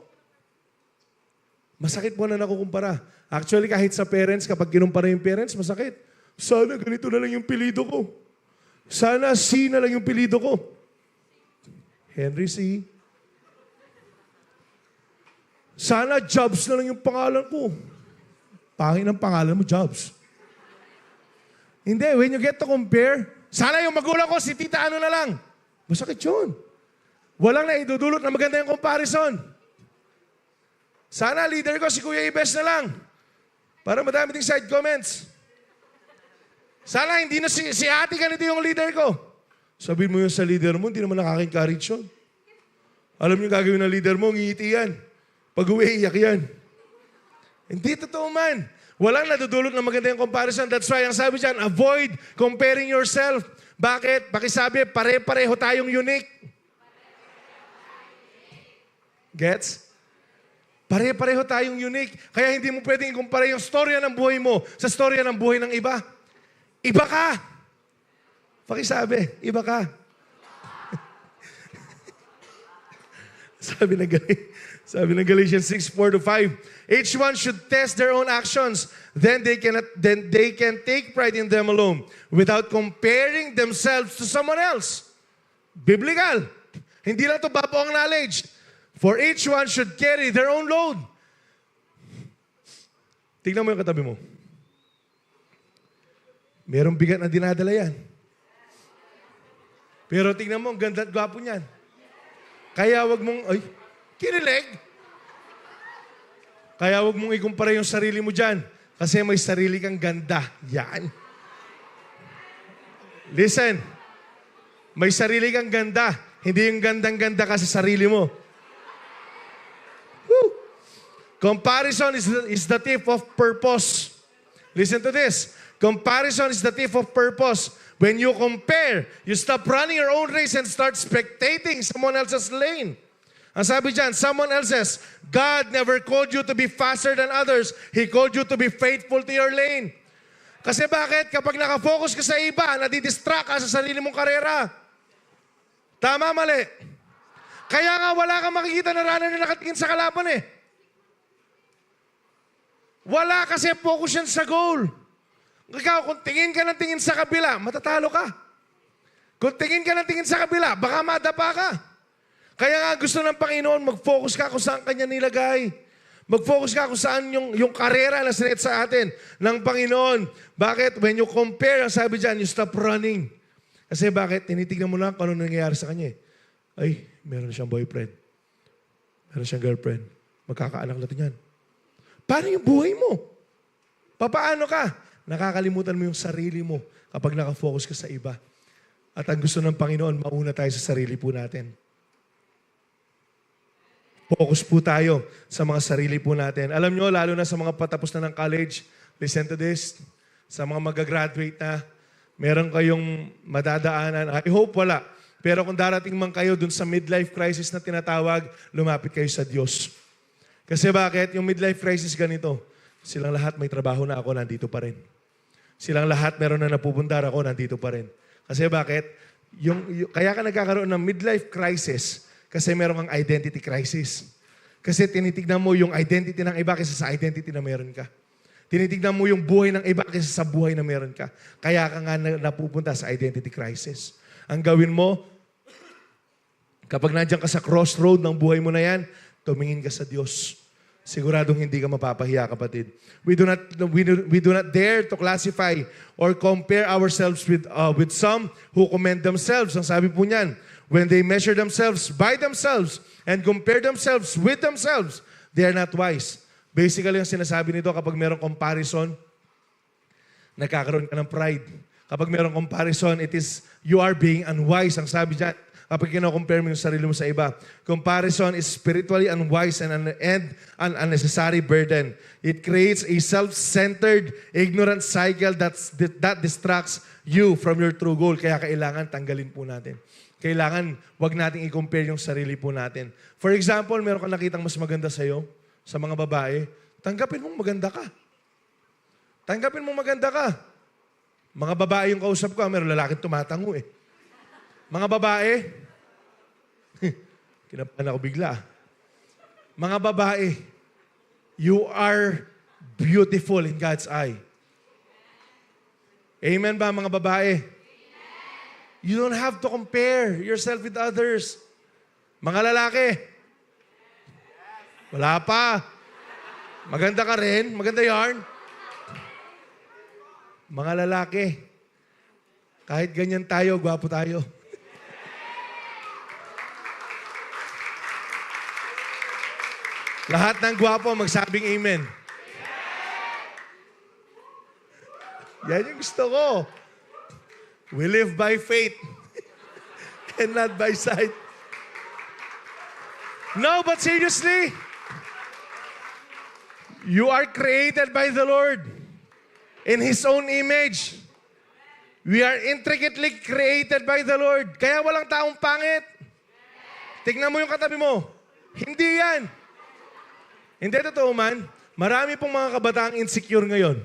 Masakit po na nakukumpara. Actually, kahit sa parents, kapag kinumpara yung parents, masakit. Sana ganito na lang yung pilido ko. Sana C na lang yung pilido ko. Henry C. Sana Jobs na lang yung pangalan ko. Pangit ng pangalan mo, Jobs. Hindi, when you get to compare, sana yung magulang ko, si tita ano na lang. Masakit yun. Walang naidudulot na maganda yung comparison. Sana leader ko, si Kuya Ibes na lang. Para madami ding side comments. Sana hindi na si ate ganito yung leader ko. Sabihin mo yun sa leader mo, hindi naman nakaka-encourage yun. Alam niyo gagawin ng leader mo, ngiti yan. Pag-uwi, iyak yan. Hindi totoo man. Walang nadudulot na maganda yung comparison. That's why ang sabi dyan, avoid comparing yourself. Bakit? Pakisabi, pare-pareho tayong unique. Gets? Pare-pareho tayong unique. Kaya hindi mo pwedeng ikumpara yung storya ng buhay mo sa storya ng buhay ng iba. Iba ka. Pakisabi, iba ka. Sabi ng Galatians 6:4-5, each one should test their own actions, then they can take pride in them alone without comparing themselves to someone else. Biblical. Hindi lang ito babaong knowledge. For each one should carry their own load. Tingnan mo yung katabi mo. Merong bigat na dinadala yan. Pero tingnan mo, ang ganda at gwapo niyan. Kaya wag mong, kinilig. Kaya wag mong ikumpara yung sarili mo dyan. Kasi may sarili kang ganda. Yan. Listen. May sarili kang ganda. Hindi yung gandang-ganda ka sa sarili mo. Woo. Comparison is the thief of purpose. Listen to this. Comparison is the thief of purpose. When you compare, you stop running your own race and start spectating someone else's lane. Ang sabi dyan, someone else's, God never called you to be faster than others. He called you to be faithful to your lane. Kasi bakit? Kapag nakafocus ka sa iba, nadidistract ka sa sarili mong karera. Tama, mali. Kaya nga wala kang makikita na runner na nakatingin sa kalaban eh. Wala kasi focus yan sa goal. Ikaw, kung tingin ka ng tingin sa kabila, matatalo ka. Kung tingin ka ng tingin sa kabila, baka madapa ka. Kaya nga gusto ng Panginoon, mag-focus ka kung saan Kanya nilagay. Mag-focus ka kung saan yung karera na sinet sa atin ng Panginoon. Bakit? When you compare, ang sabi dyan, you stop running. Kasi bakit? Tinitignan mo lang kung ano nangyayari sa kanya. Ay, meron siyang boyfriend. Meron siyang girlfriend. Magkakaanak natin yan. Paano yung buhay mo? Papaano ka? Nakakalimutan mo yung sarili mo kapag nakafocus ka sa iba. At ang gusto ng Panginoon, mauna tayo sa sarili po natin. Focus po tayo sa mga sarili po natin. Alam nyo, lalo na sa mga patapos na ng college, listen to this, sa mga magagraduate na, meron kayong madadaanan. I hope wala. Pero kung darating man kayo dun sa midlife crisis na tinatawag, lumapit kayo sa Diyos. Kasi bakit? Yung midlife crisis ganito, silang lahat may trabaho na, ako nandito pa rin. Silang lahat meron na napupundar, ako nandito pa rin. Kasi bakit? Kaya ka nagkakaroon ng midlife crisis kasi meron kang identity crisis. Kasi tinitignan mo yung identity ng iba kaysa sa identity na meron ka. Tinitignan mo yung buhay ng iba kaysa sa buhay na meron ka. Kaya ka nga napupunta sa identity crisis. Ang gawin mo, kapag nandiyan ka sa crossroad ng buhay mo na yan, tumingin ka sa Diyos. Siguradong hindi ka mapapahiya, kapatid. We do not dare to classify or compare ourselves with some who commend themselves. Ang sabi po niyan, when they measure themselves by themselves and compare themselves with themselves, they are not wise. Basically, ang sinasabi nito, kapag mayroong comparison, nagkakaroon ka ng pride. Kapag mayroong comparison, it is you are being unwise. Ang sabi dyan, kapag kino-compare mo yung sarili mo sa iba. Comparison is spiritually unwise and an unnecessary burden. It creates a self-centered, ignorant cycle that distracts you from your true goal. Kaya kailangan tanggalin po natin. Kailangan wag nating i-compare yung sarili po natin. For example, meron kang nakitang mas maganda sa'yo, sa mga babae, tanggapin mong maganda ka. Tanggapin mong maganda ka. Mga babae yung kausap ko, meron lalaking tumatango eh. Mga babae, kinabahan ako bigla. Mga babae, you are beautiful in God's eye. Amen ba mga babae? Amen. You don't have to compare yourself with others. Mga lalaki, wala pa. Maganda ka rin, maganda yarn. Mga lalaki, kahit ganyan tayo, gwapo tayo. Lahat ng gwapo, magsabing amen. Yan yung gusto ko. We live by faith and not by sight. No, but seriously, you are created by the Lord in His own image. We are intricately created by the Lord. Kaya walang taong pangit. Tignan mo yung katabi mo. Hindi yan. Hindi totoo man. Marami pong mga kabataang insecure ngayon.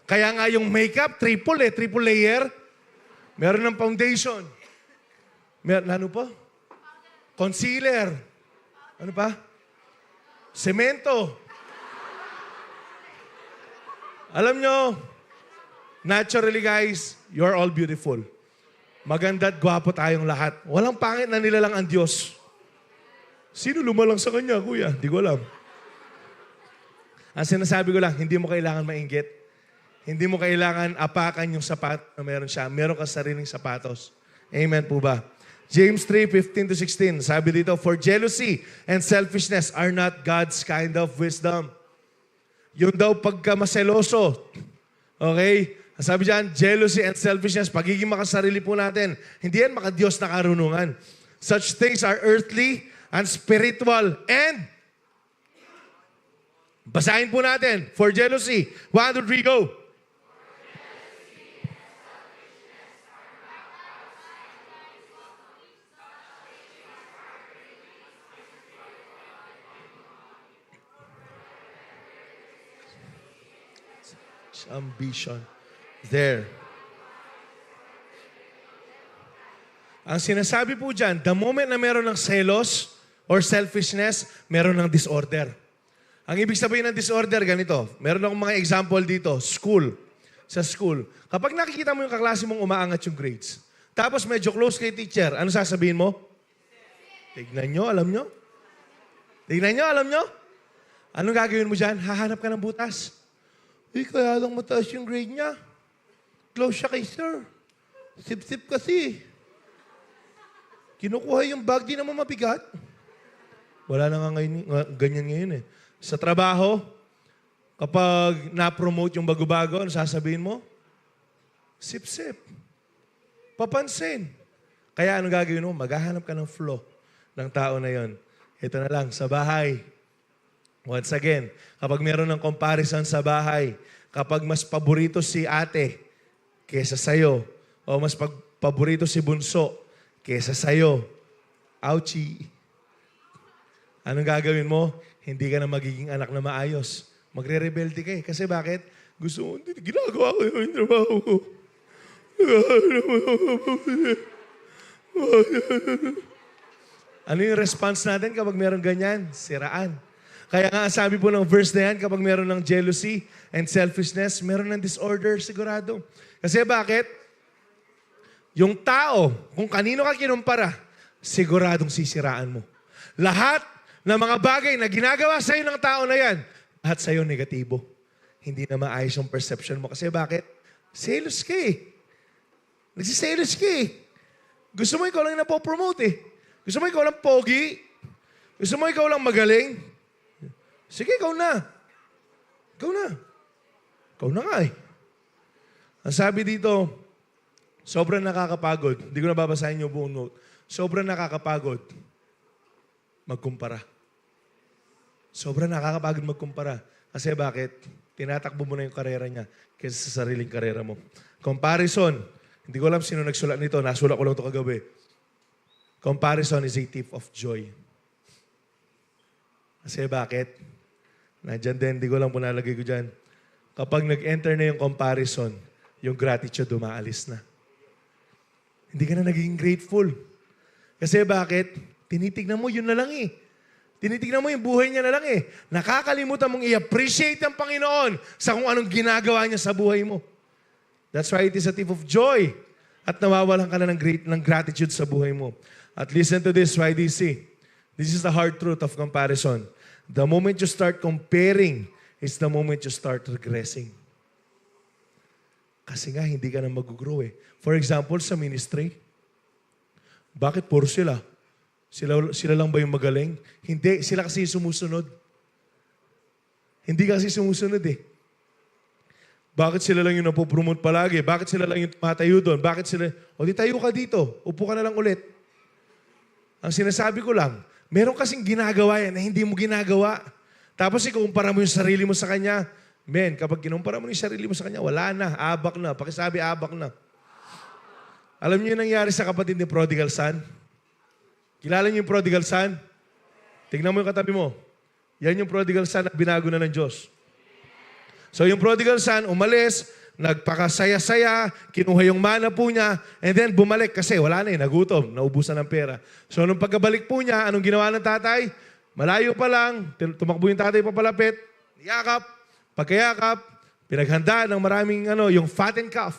Kaya nga yung makeup, triple layer. Meron ng foundation. Ano pa? Concealer. Ano pa? Semento. Alam nyo, naturally guys, you're all beautiful. Maganda at gwapo tayong lahat. Walang pangit na nilalang ang Diyos. Sino lumalang sa Kanya, kuya? Hindi ko alam. Ang sinasabi ko lang, hindi mo kailangan mainggit. Hindi mo kailangan apakan yung sapat na meron siya. Meron ka sariling sapatos. Amen po ba? James 3:15-16, sabi dito, for jealousy and selfishness are not God's kind of wisdom. Yung daw pagkamaseloso. Okay? Sabi dyan, jealousy and selfishness, pagiging makasarili po natin. Hindi yan maka-Diyos na karunungan. Such things are earthly and spiritual and basahin po natin. For jealousy. 1, 2, 3, go. Ambition. There. Ang sinasabi po dyan, the moment na meron ng selos or selfishness, meron ng disorder. Ang ibig sabihin ng disorder, ganito. Meron akong mga example dito. School. Sa school. Kapag nakikita mo yung kaklase mong umaangat yung grades, tapos medyo close kay teacher, ano sasabihin mo? Tignan nyo, alam nyo? Tignan nyo, alam nyo? Anong gagawin mo dyan? Hahanap ka ng butas. Kaya lang mataas yung grade niya. Close siya kay sir. Sip-sip kasi. Kinukuha yung bag, di naman mabigat. Wala na nga ngayon, ganyan ngayon eh. Sa trabaho, kapag na-promote yung bago-bago, ano sasabihin mo? Sip-sip. Papansin. Kaya ano gagawin mo? Maghahanap ka ng flow ng tao na yon. Ito na lang, sa bahay. Once again, kapag meron ng comparison sa bahay, kapag mas paborito si ate kesa sa'yo, o mas paborito si bunso kesa sa'yo, ouchie. Anong gagawin mo? Hindi ka na magiging anak na maayos. Magre-rebelde ka eh. Kasi bakit? Gusto mo, ginagawa ko yung trabaho ko. Ano yung response natin kapag meron ganyan? Siraan. Kaya nga sabi po ng verse na yan, kapag meron ng jealousy and selfishness, meron ng disorder sigurado. Kasi bakit? Yung tao, kung kanino ka kinumpara, siguradong sisiraan mo. Lahat ng mga bagay na ginagawa sa'yo ng tao na yan, lahat sa'yo negatibo. Hindi na maayos yung perception mo. Kasi bakit? Selos ka eh. Nagsiselos ka eh. Gusto mo ikaw lang napopromote eh. Gusto mo ikaw lang pogi. Gusto mo ikaw lang magaling. Sige, ikaw na. Ikaw na. Ikaw na nga eh. Ang sabi dito, sobrang nakakapagod. Hindi ko na babasahin yung buong note. Sobrang nakakapagod magkumpara. Sobrang nakakapagod magkumpara. Kasi bakit? Tinatakbo mo na yung karera niya kaysa sa sariling karera mo. Comparison. Hindi ko alam sino nagsulat nito. Nasulat ko lang ito kagabi. Comparison is a thief of joy. Kasi bakit? Nandyan din, hindi ko lang po nalagay ko dyan. Kapag nag-enter na yung comparison, yung gratitude umaalis na. Hindi ka na naging grateful. Kasi bakit? Tinitignan mo, yun na lang eh. Tinitignan mo yung buhay niya na lang eh. Nakakalimutan mong i-appreciate ang Panginoon sa kung anong ginagawa niya sa buhay mo. That's why it is a thief of joy. At nawawalan ka na ng gratitude sa buhay mo. At listen to this, YDC. This is the hard truth of comparison. The moment you start comparing is the moment you start regressing. Kasi nga, hindi ka na mag-grow eh. For example, sa ministry, bakit puro sila? Sila lang ba yung magaling? Hindi, sila kasi yung sumusunod. Hindi kasi sumusunod eh. Bakit sila lang yung napopromote palagi? Bakit sila lang yung tumatayo doon? Bakit sila, o di tayo ka dito, upo ka na lang ulit. Ang sinasabi ko lang, meron kasing ginagawa yan na hindi mo ginagawa. Tapos ikumpara mo yung sarili mo sa kanya. Men, kapag kinumpara mo yung sarili mo sa kanya, wala na, abak na. Pakisabi, abak na. Alam niyo yung nangyari sa kapatid ni Prodigal Son? Kilala niyo yung Prodigal Son? Tignan mo yung katabi mo. Yan yung Prodigal Son na binago na ng Diyos. So yung Prodigal Son, umalis, nagpakasaya-saya, kinuha yung mana po niya, and then bumalik kasi wala na nagutom, naubusan ng pera. So nung pagkabalik po niya, anong ginawa ng tatay? Malayo pa lang, tumakbo yung tatay papalapit, yakap, pagkayakap, pinaghanda ng maraming yung fattened calf.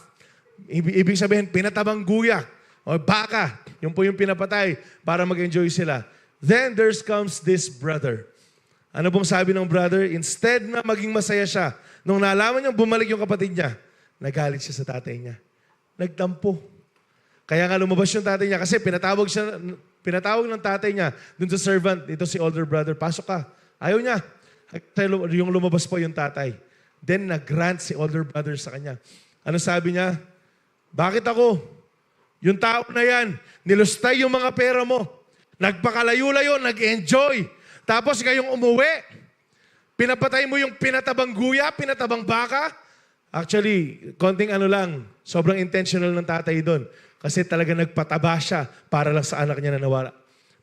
Ibig sabihin, pinatabang guya o baka. Yun po yung pinapatay para mag-enjoy sila. Then there comes this brother. Ano pong sabi ng brother? Instead na maging masaya siya, nung nalaman niyang bumalik yung kapatid niya, nagalit siya sa tatay niya. Nagtampo. Kaya nga lumabas yung tatay niya kasi pinatawag ng tatay niya dun sa servant, ito si older brother, pasok ka. Ayaw niya. Yung lumabas po yung tatay. Then nag-grant si older brother sa kanya. Ano sabi niya? Bakit ako? Yung tao na yan, nilustay yung mga pera mo. Nagpakalayo-layo, nag-enjoy. Tapos kayong umuwi. Pinapatay mo yung pinatabang guya, pinatabang baka. Actually, konting sobrang intentional ng tatay doon. Kasi talaga nagpataba siya para lang sa anak niya na nawala.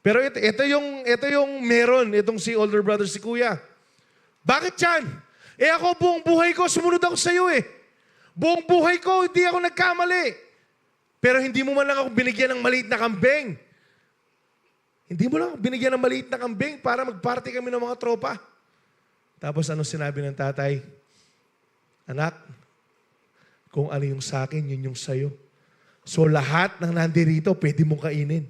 Pero ito yung meron, itong si older brother, si kuya. Bakit yan? Ako buong buhay ko, sumunod ako sa iyo eh. Buong buhay ko, hindi ako nagkamali. Pero hindi mo man lang ako binigyan ng maliit na kambing. Hindi mo lang ako binigyan ng maliit na kambing para mag-party kami ng mga tropa. Tapos ano sinabi ng tatay? Anak, kung ano yung sa akin, yun yung sa'yo. So lahat ng nandirito, pwede mong kainin.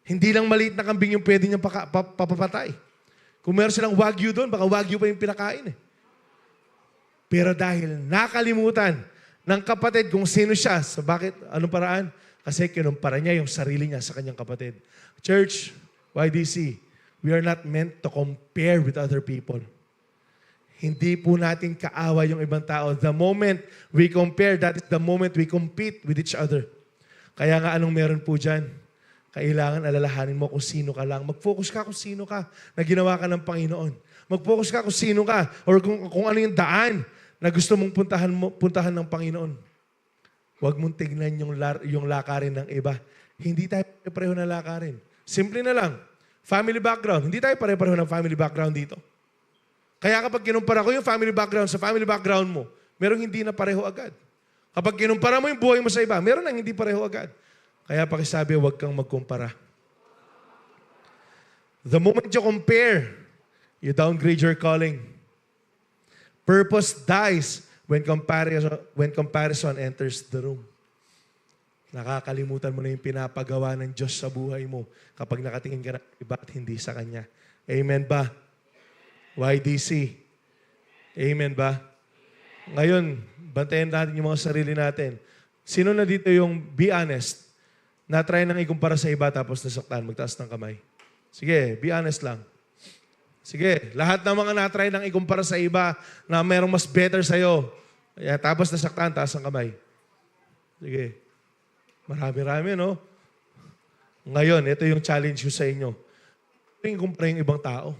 Hindi lang maliit na kambing yung pwede niyang papapatay. Kung meron silang wagyu doon, baka wagyu pa yung pinakain eh. Pero dahil nakalimutan ng kapatid kung sino siya, sa bakit, anong paraan? Kasi kinumpara niya yung sarili niya sa kanyang kapatid. Church, YDC, we are not meant to compare with other people. Hindi po natin kaaway yung ibang tao. The moment we compare, that is the moment we compete with each other. Kaya nga anong meron po dyan? Kailangan alalahanin mo kung sino ka lang. Mag-focus ka kung sino ka na ginawa ka ng Panginoon. Mag-focus ka kung sino ka or kung ano yung daan na gusto mong puntahan ng Panginoon. Huwag mong tignan yung lakarin ng iba. Hindi tayo pareho na lakarin. Simple na lang. Family background. Hindi tayo pare-pareho ng family background dito. Kaya kapag kinumpara ko yung family background sa family background mo, merong hindi na pareho agad. Kapag kinumpara mo yung buhay mo sa iba, meron nang hindi pareho agad. Kaya pakisabi, huwag kang magkumpara. The moment you compare, you downgrade your calling. Purpose dies when comparison enters the room. Nakakalimutan mo na yung pinapagawa ng Diyos sa buhay mo kapag nakatingin ka na iba at hindi sa Kanya. Amen ba? YDC. Amen ba? Ngayon, bantayan natin yung mga sarili natin. Sino na dito yung be honest? Na-try nang ikumpara sa iba tapos nasaktan, magtaas ng kamay. Sige, be honest lang. Sige, lahat ng mga na-try nang ikumpara sa iba na merong mas better sa'yo, tapos nasaktan, taas ng kamay. Sige. Marami-rami, no? Ngayon, ito yung challenge ko sa inyo. Kumpara yung ibang tao.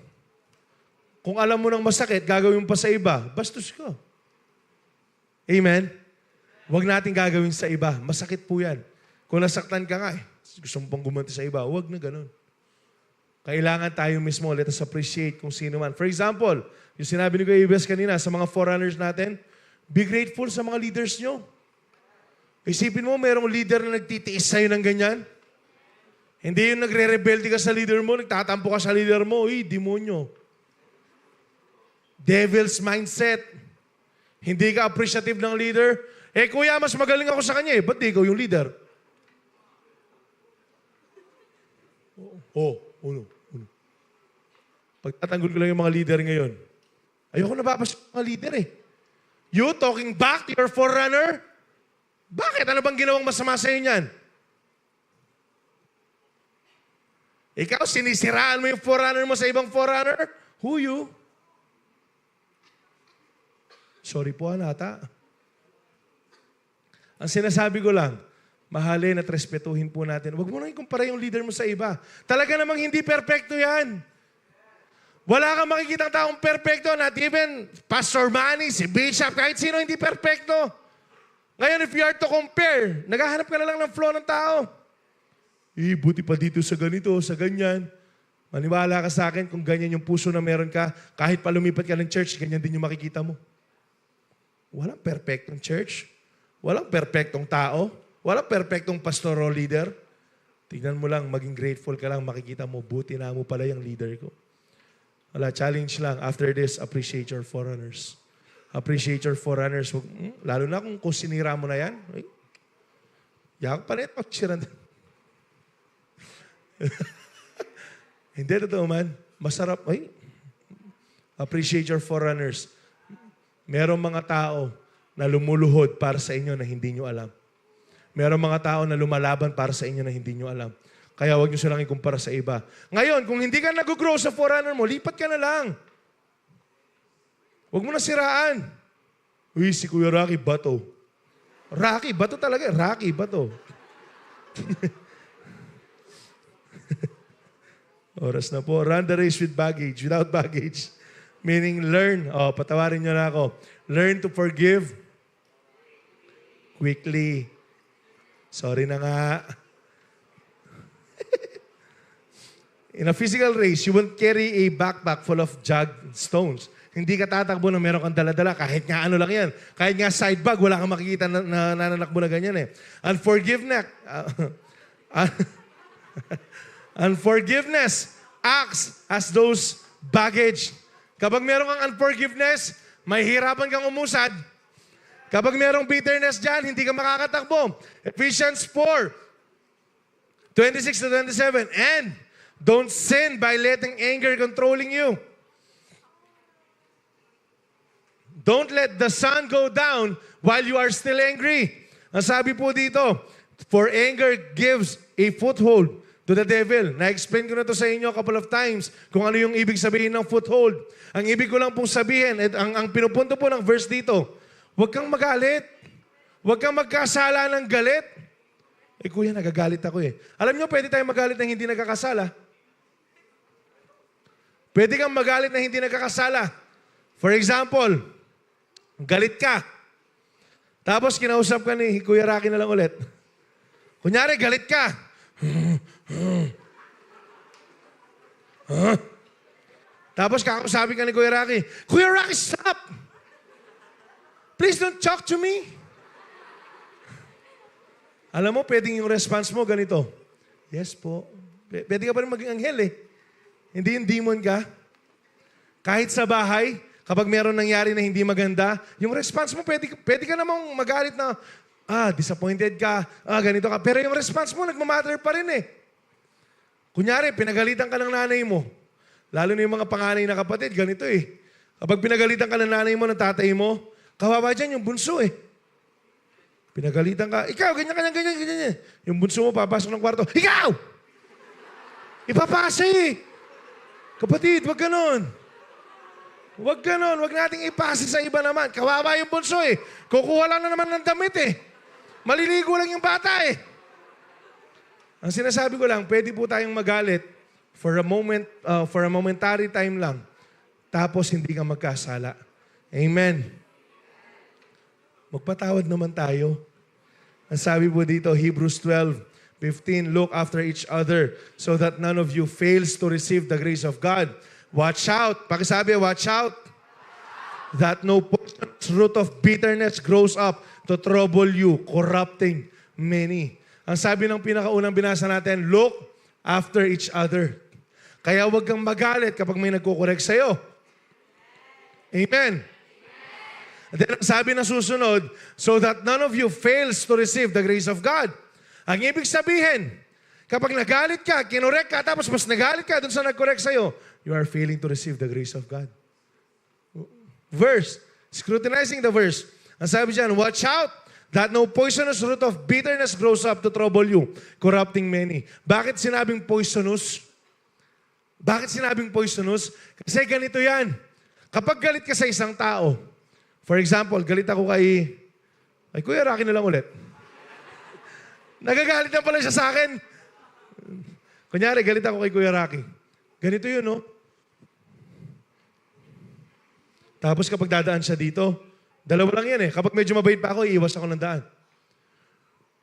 Kung alam mo ng masakit, gagawin mo pa sa iba, bastos ka. Amen? Huwag natin gagawin sa iba. Masakit po yan. Kung nasaktan ka nga, gusto mo pang gumanti sa iba, huwag na ganun. Kailangan tayo mismo, let us appreciate kung sino man. For example, yung sinabi ni Kuya Ibes kanina sa mga forerunners natin, be grateful sa mga leaders nyo. Isipin mo, mayroong leader na nagtitiis sa'yo ng ganyan. Hindi yung nagre-rebelde ka sa leader mo, nagtatampo ka sa leader mo, demonyo. Devil's mindset. Hindi ka appreciative ng leader. Kuya, mas magaling ako sa kanya ba't di ikaw yung leader? Uno. Pagtatanggol ko lang yung mga leader ngayon. Ayoko nababas yung mga leader You talking back to your forerunner? Bakit? Ano bang ginawang masama sa iyo niyan? Ikaw, sinisiraan mo yung forerunner mo sa ibang forerunner? Who you? Sorry po, Anata. Ang sinasabi ko lang, mahalin at respetuhin po natin. Huwag mo nang ikumpara yung leader mo sa iba. Talaga namang hindi perfecto yan. Wala kang makikitang taong perfecto, not even Pastor Manny, si Bishop, kahit sino hindi perfecto. Ngayon, if you are to compare, naghahanap ka na lang ng flaw ng tao. Buti pa dito sa ganito, sa ganyan. Maniwala ka sa akin kung ganyan yung puso na meron ka, kahit pa lumipat ka ng church, ganyan din yung makikita mo. Walang perfectong church. Walang perfectong tao. Walang perfectong pastor o leader. Tingnan mo lang, maging grateful ka lang, makikita mo, buti na mo pala yung leader ko. Wala, challenge lang. After this, appreciate your forerunners. Appreciate your forerunners. Lalo na kung sinira mo na yan. Yak pa rin, pagsiran. Hindi, totoo man. Masarap. Appreciate your forerunners. Merong mga tao na lumuluhod para sa inyo na hindi nyo alam. Merong mga tao na lumalaban para sa inyo na hindi nyo alam. Kaya huwag nyo silang ikumpara sa iba. Ngayon, kung hindi ka nag-grow sa forerunner mo, lipat ka na lang. Huwag mo na siraan. Uy, si Kuya Rocky, bato. Rocky, bato talaga. Rocky, bato. Oras na po. Run the race with baggage, without baggage. Meaning, learn. Patawarin nyo na ako. Learn to forgive quickly. Sorry na nga. In a physical race, you won't carry a backpack full of jugged stones. Hindi ka tatakbo na meron kang dala-dala. Kahit nga ano lang yan. Kahit nga side bag, wala kang makikita na nananakbo na ganyan eh. Unforgiveness acts as those baggage. Kapag meron kang unforgiveness, may hirapan kang umusad. Kapag merong bitterness dyan, hindi ka makakatakbo. Ephesians 4, 26 to 27. And don't sin by letting anger controlling you. Don't let the sun go down while you are still angry. Ang sabi po dito, for anger gives a foothold to the devil. Na-explain ko na to sa inyo a couple of times kung ano yung ibig sabihin ng foothold. Ang ibig ko lang pong sabihin, at ang pinupunto po ng verse dito, huwag kang magalit. Huwag kang magkasala ng galit. Kuya, nagagalit ako eh. Alam nyo, pwede tayong magalit na hindi nagkakasala. Pwede kang magalit na hindi nagkakasala. For example, galit ka. Tapos kinausap ka ni Kuya Rocky na lang ulit. Kunyari, galit ka. Tapos kakausapin ka ni Kuya Rocky. Kuya Rocky, stop! Please don't talk to me. Alam mo, pwedeng yung response mo ganito. Yes po. Pwede ka pa rin maging anghel eh. Hindi yung demon ka. Kahit sa bahay, kapag meron nangyari na hindi maganda, yung response mo, pwede ka namang magalit na, disappointed ka, ganito ka. Pero yung response mo, nagmamatter pa rin eh. Kunyari, pinagalitan ka ng nanay mo. Lalo na yung mga panganay na kapatid, ganito eh. Kapag pinagalitan ka ng nanay mo, ng tatay mo, kawawa dyan yung bunso eh. Pinagalitan ka, ikaw, ganyan. Yung bunso mo, papasok ng kwarto, ikaw! Ipapasa eh. Kapatid, wag ganon. Wag ganon. Wag nating ipasa sa iba naman. Kawawa yung bunso eh. Kukuha lang na naman ng damit eh. Maliligo lang yung bata eh. Ang sinasabi ko lang, pwede po tayong magalit for a momentary time lang. Tapos hindi ka magkasala. Amen. Magpatawad naman tayo. Ang sabi po dito, Hebrews 12:15, look after each other so that none of you fails to receive the grace of God. Watch out. Pakisabi, watch out. That no poisonous root of bitterness grows up to trouble you, corrupting many. Ang sabi ng pinakaunang binasa natin, look after each other. Kaya huwag kang magalit kapag may nagkukorek sa'yo. Amen. And then ang sabi na susunod, so that none of you fails to receive the grace of God. Ang ibig sabihin, kapag nagalit ka, kinorek ka, tapos mas nagalit ka dun sa nagkorek sa'yo, you are failing to receive the grace of God. Verse, scrutinizing the verse. Ang sabi dyan, watch out that no poisonous root of bitterness grows up to trouble you, corrupting many. Bakit sinabing poisonous? Bakit sinabing poisonous? Kasi ganito yan. Kapag galit ka sa isang tao, for example, galit ako kay Kuya Rocky na lang ulit. Nagagalit na pala siya sa akin. Kunyari, galit ako kay Kuya Rocky. Ganito yun, no? Tapos kapag dadaan siya dito, dalawa lang yan eh. Kapag medyo mabait pa ako, iiwas ako ng daan.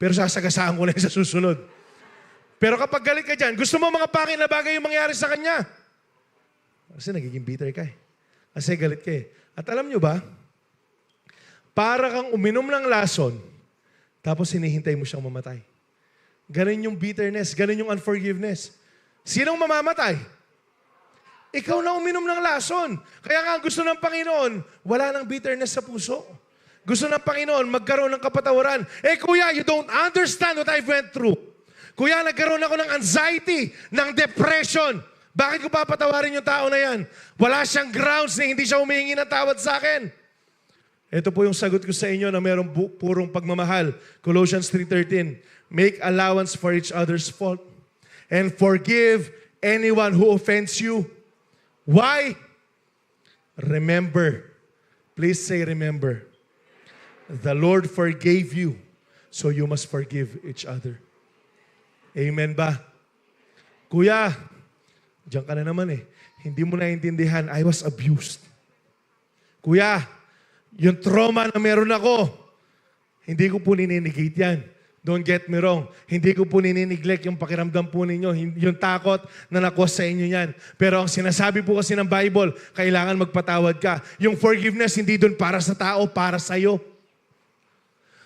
Pero sasagasaan ko na sa susunod. Pero kapag galit ka dyan, gusto mo mga pangit na bagay yung mangyari sa kanya. Kasi nagiging bitter ka eh. Kasi galit ka eh. At alam nyo ba, para kang uminom ng lason, tapos hinihintay mo siyang mamatay. Ganun yung bitterness, ganun yung unforgiveness. Sinong mamamatay? Ikaw na uminom ng lason. Kaya nga gusto ng Panginoon, wala nang bitterness sa puso. Gusto ng Panginoon, magkaroon ng kapatawaran. Kuya, you don't understand what I went through. Kuya, nagkaroon ako ng anxiety, ng depression. Bakit ko papatawarin yung tao na yan? Wala siyang grounds na hindi siya humihingi ng tawad sa akin. Ito po yung sagot ko sa inyo na mayroong purong pagmamahal. Colossians 3:13. Make allowance for each other's fault and forgive anyone who offends you. Why? Remember. Please say remember. The Lord forgave you, so you must forgive each other. Amen ba? Kuya, diyan ka na naman eh. Hindi mo naintindihan, I was abused. Kuya, yung trauma na meron ako, hindi ko po nininegate yan. Don't get me wrong. Hindi ko po ninineglect yung pakiramdam po ninyo, yung takot na nakuha sa inyo yan. Pero ang sinasabi po kasi ng Bible, kailangan magpatawad ka. Yung forgiveness, hindi doon para sa tao, para sa'yo.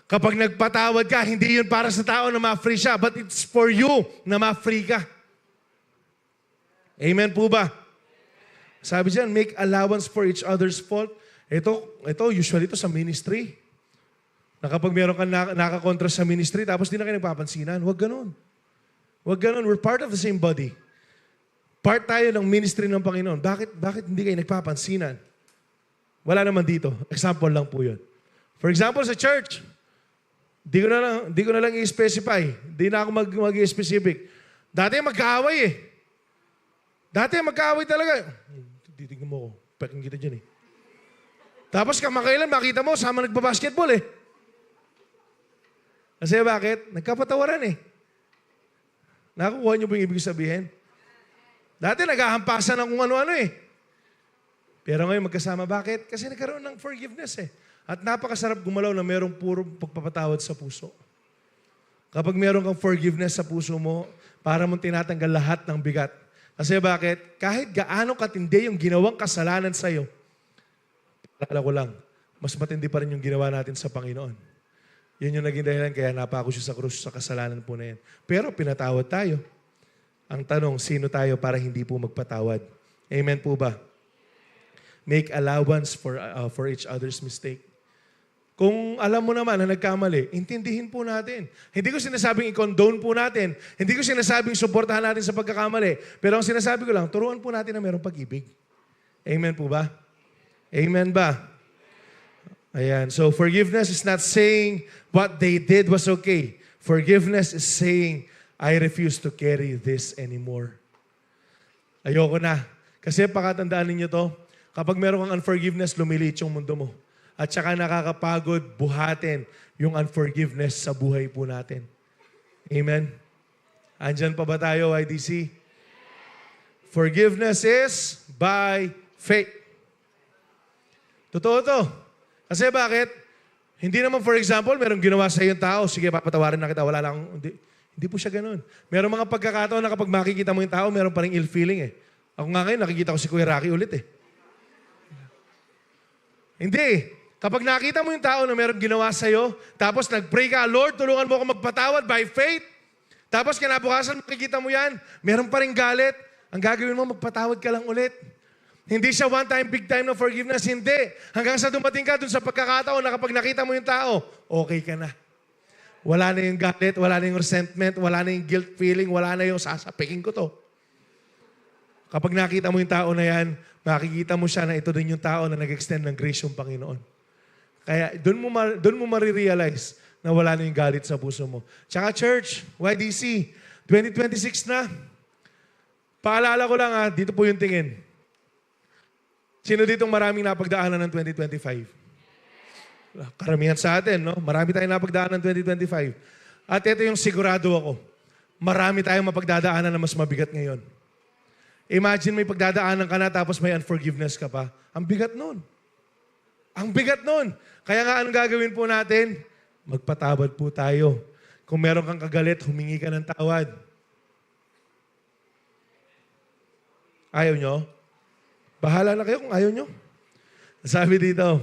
Kapag nagpatawad ka, hindi yun para sa tao na ma-free siya, but it's for you na ma-free ka. Amen po ba? Sabi dyan, make allowance for each other's fault. Ito usually ito sa ministry. Na kapag meron kang nakakontra sa ministry, tapos di na kayo nagpapansinan, huwag ganun. Huwag ganun. We're part of the same body. Part tayo ng ministry ng Panginoon. Bakit hindi kayo nagpapansinan? Wala naman dito. Example lang po yun. For example, sa church, di ko na lang i-specify. Di na ako mag-i-specific. Dati magkaaway eh. Dati magkaaway talaga. Titignan mo ko. Peking kita dyan eh. Tapos kamakailan, makita mo, sama nagbabasketball eh. Kasi bakit? Nagkapatawaran eh. Nakukuha niyo po yung ibig sabihin? Dati naghahampasan ng kung ano-ano eh. Pero ngayon magkasama. Bakit? Kasi nagkaroon ng forgiveness eh. At napakasarap gumalaw na merong purong pagpapatawad sa puso. Kapag meron kang forgiveness sa puso mo, para mong tinatanggal lahat ng bigat. Kasi bakit? Kahit gaano katindi yung ginawang kasalanan sa'yo, alala ko lang, mas matindi pa rin yung ginawa natin sa Panginoon. Yun yung naging dahilan kaya napako siya sa krus sa kasalanan po na yan. Pero pinatawad tayo. Ang tanong, sino tayo para hindi po magpatawad? Amen po ba? Make allowance for each other's mistake. Kung alam mo naman na nagkamali, intindihin po natin. Hindi ko sinasabing i-condone po natin. Hindi ko sinasabing suportahan natin sa pagkakamali. Pero ang sinasabi ko lang, turuan po natin na mayroong pag-ibig. Amen po ba? Amen ba? Ayan. So forgiveness is not saying what they did was okay. Forgiveness is saying, I refuse to carry this anymore. Ayoko na. Kasi pakatandaan ninyo to, kapag meron kang unforgiveness, lumiliit yung mundo mo. At saka nakakapagod buhatin yung unforgiveness sa buhay po natin. Amen? Andyan pa ba tayo, IDC? Forgiveness is by faith. Totoo to. Kasi bakit? Hindi naman, for example, merong ginawa sa yung tao, sige, papatawarin na kita, wala lang. Hindi po siya ganun. Merong mga pagkakataon na kapag makikita mo yung tao, meron pa rin ill feeling eh. Ako nga ngayon, nakikita ko si Kuya Rocky ulit eh. Hindi. Kapag nakita mo yung tao na merong ginawa sa'yo, tapos nag-pray ka, Lord, tulungan mo ako magpatawad by faith. Tapos kinabukasan, makikita mo yan, meron pa rin galit. Ang gagawin mo, magpatawad ka lang ulit. Hindi siya one time, big time na forgiveness. Hindi. Hanggang sa dumating ka dun sa pagkakataon na kapag nakita mo yung tao, okay ka na. Wala na yung galit, wala na yung resentment, wala na yung guilt feeling, wala na yung sasapikin ko to. Kapag nakita mo yung tao na yan, makikita mo siya na ito din yung tao na nag-extend ng grace yung Panginoon. Kaya doon mo marirealize na wala na yung galit sa puso mo. Tsaka church, YDC, 2026 na. Paalala ko lang dito po yung tingin. Sino ditong maraming napagdaanan ng 2025? Karamihan sa atin, no? Marami tayong napagdaanan ng 2025. At ito yung sigurado ako. Marami tayong mapagdadaanan na mas mabigat ngayon. Imagine may pagdadaanan ka na tapos may unforgiveness ka pa. Ang bigat nun. Ang bigat nun. Kaya nga anong gagawin po natin? Magpatawad po tayo. Kung meron kang kagalit, humingi ka ng tawad. Ayaw nyo? Bahala na kayo kung ayaw nyo. Sabi dito,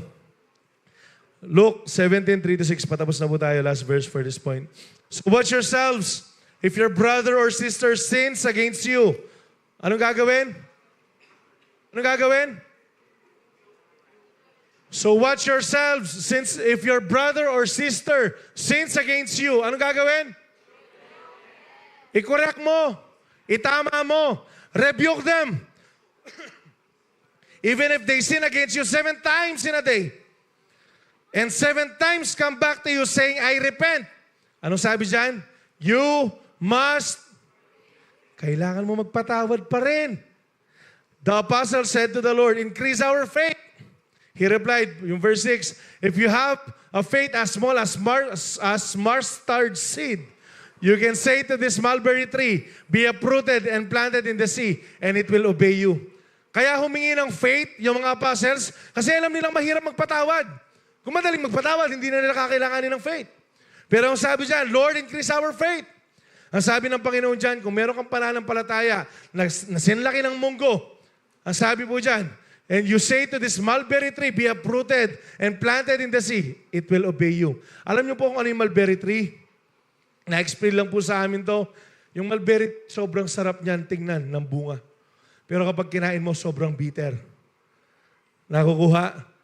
Luke 17:3-6, patapos na po tayo, last verse for this point. So watch yourselves. If your brother or sister sins against you, anong gagawin? Anong gagawin? So watch yourselves, since if your brother or sister sins against you, anong gagawin? I-correct mo. Itama mo. Rebuke them. Even if they sin against you 7 times in a day. And 7 times come back to you saying, I repent. Anong sabi dyan? You must. Kailangan mo magpatawad pa rin. The apostle said to the Lord, increase our faith. He replied, yung verse 6, if you have a faith as small as mustard seed, you can say to this mulberry tree, be uprooted and planted in the sea, and it will obey you. Kaya humingi ng faith yung mga apostles kasi alam nilang mahirap magpatawad. Kung madaling magpatawad, hindi na nila kakailanganin ng faith. Pero ang sabi dyan, Lord, increase our faith. Ang sabi ng Panginoon dyan, kung meron kang pananampalataya na sinlaki ng munggo, ang sabi po dyan, and you say to this mulberry tree, be uprooted and planted in the sea, it will obey you. Alam niyo po kung ano yung mulberry tree? Na-explain lang po sa amin to. Yung mulberry, sobrang sarap niyan tingnan ng bunga. Pero kapag kinain mo, sobrang bitter. Nakukuha?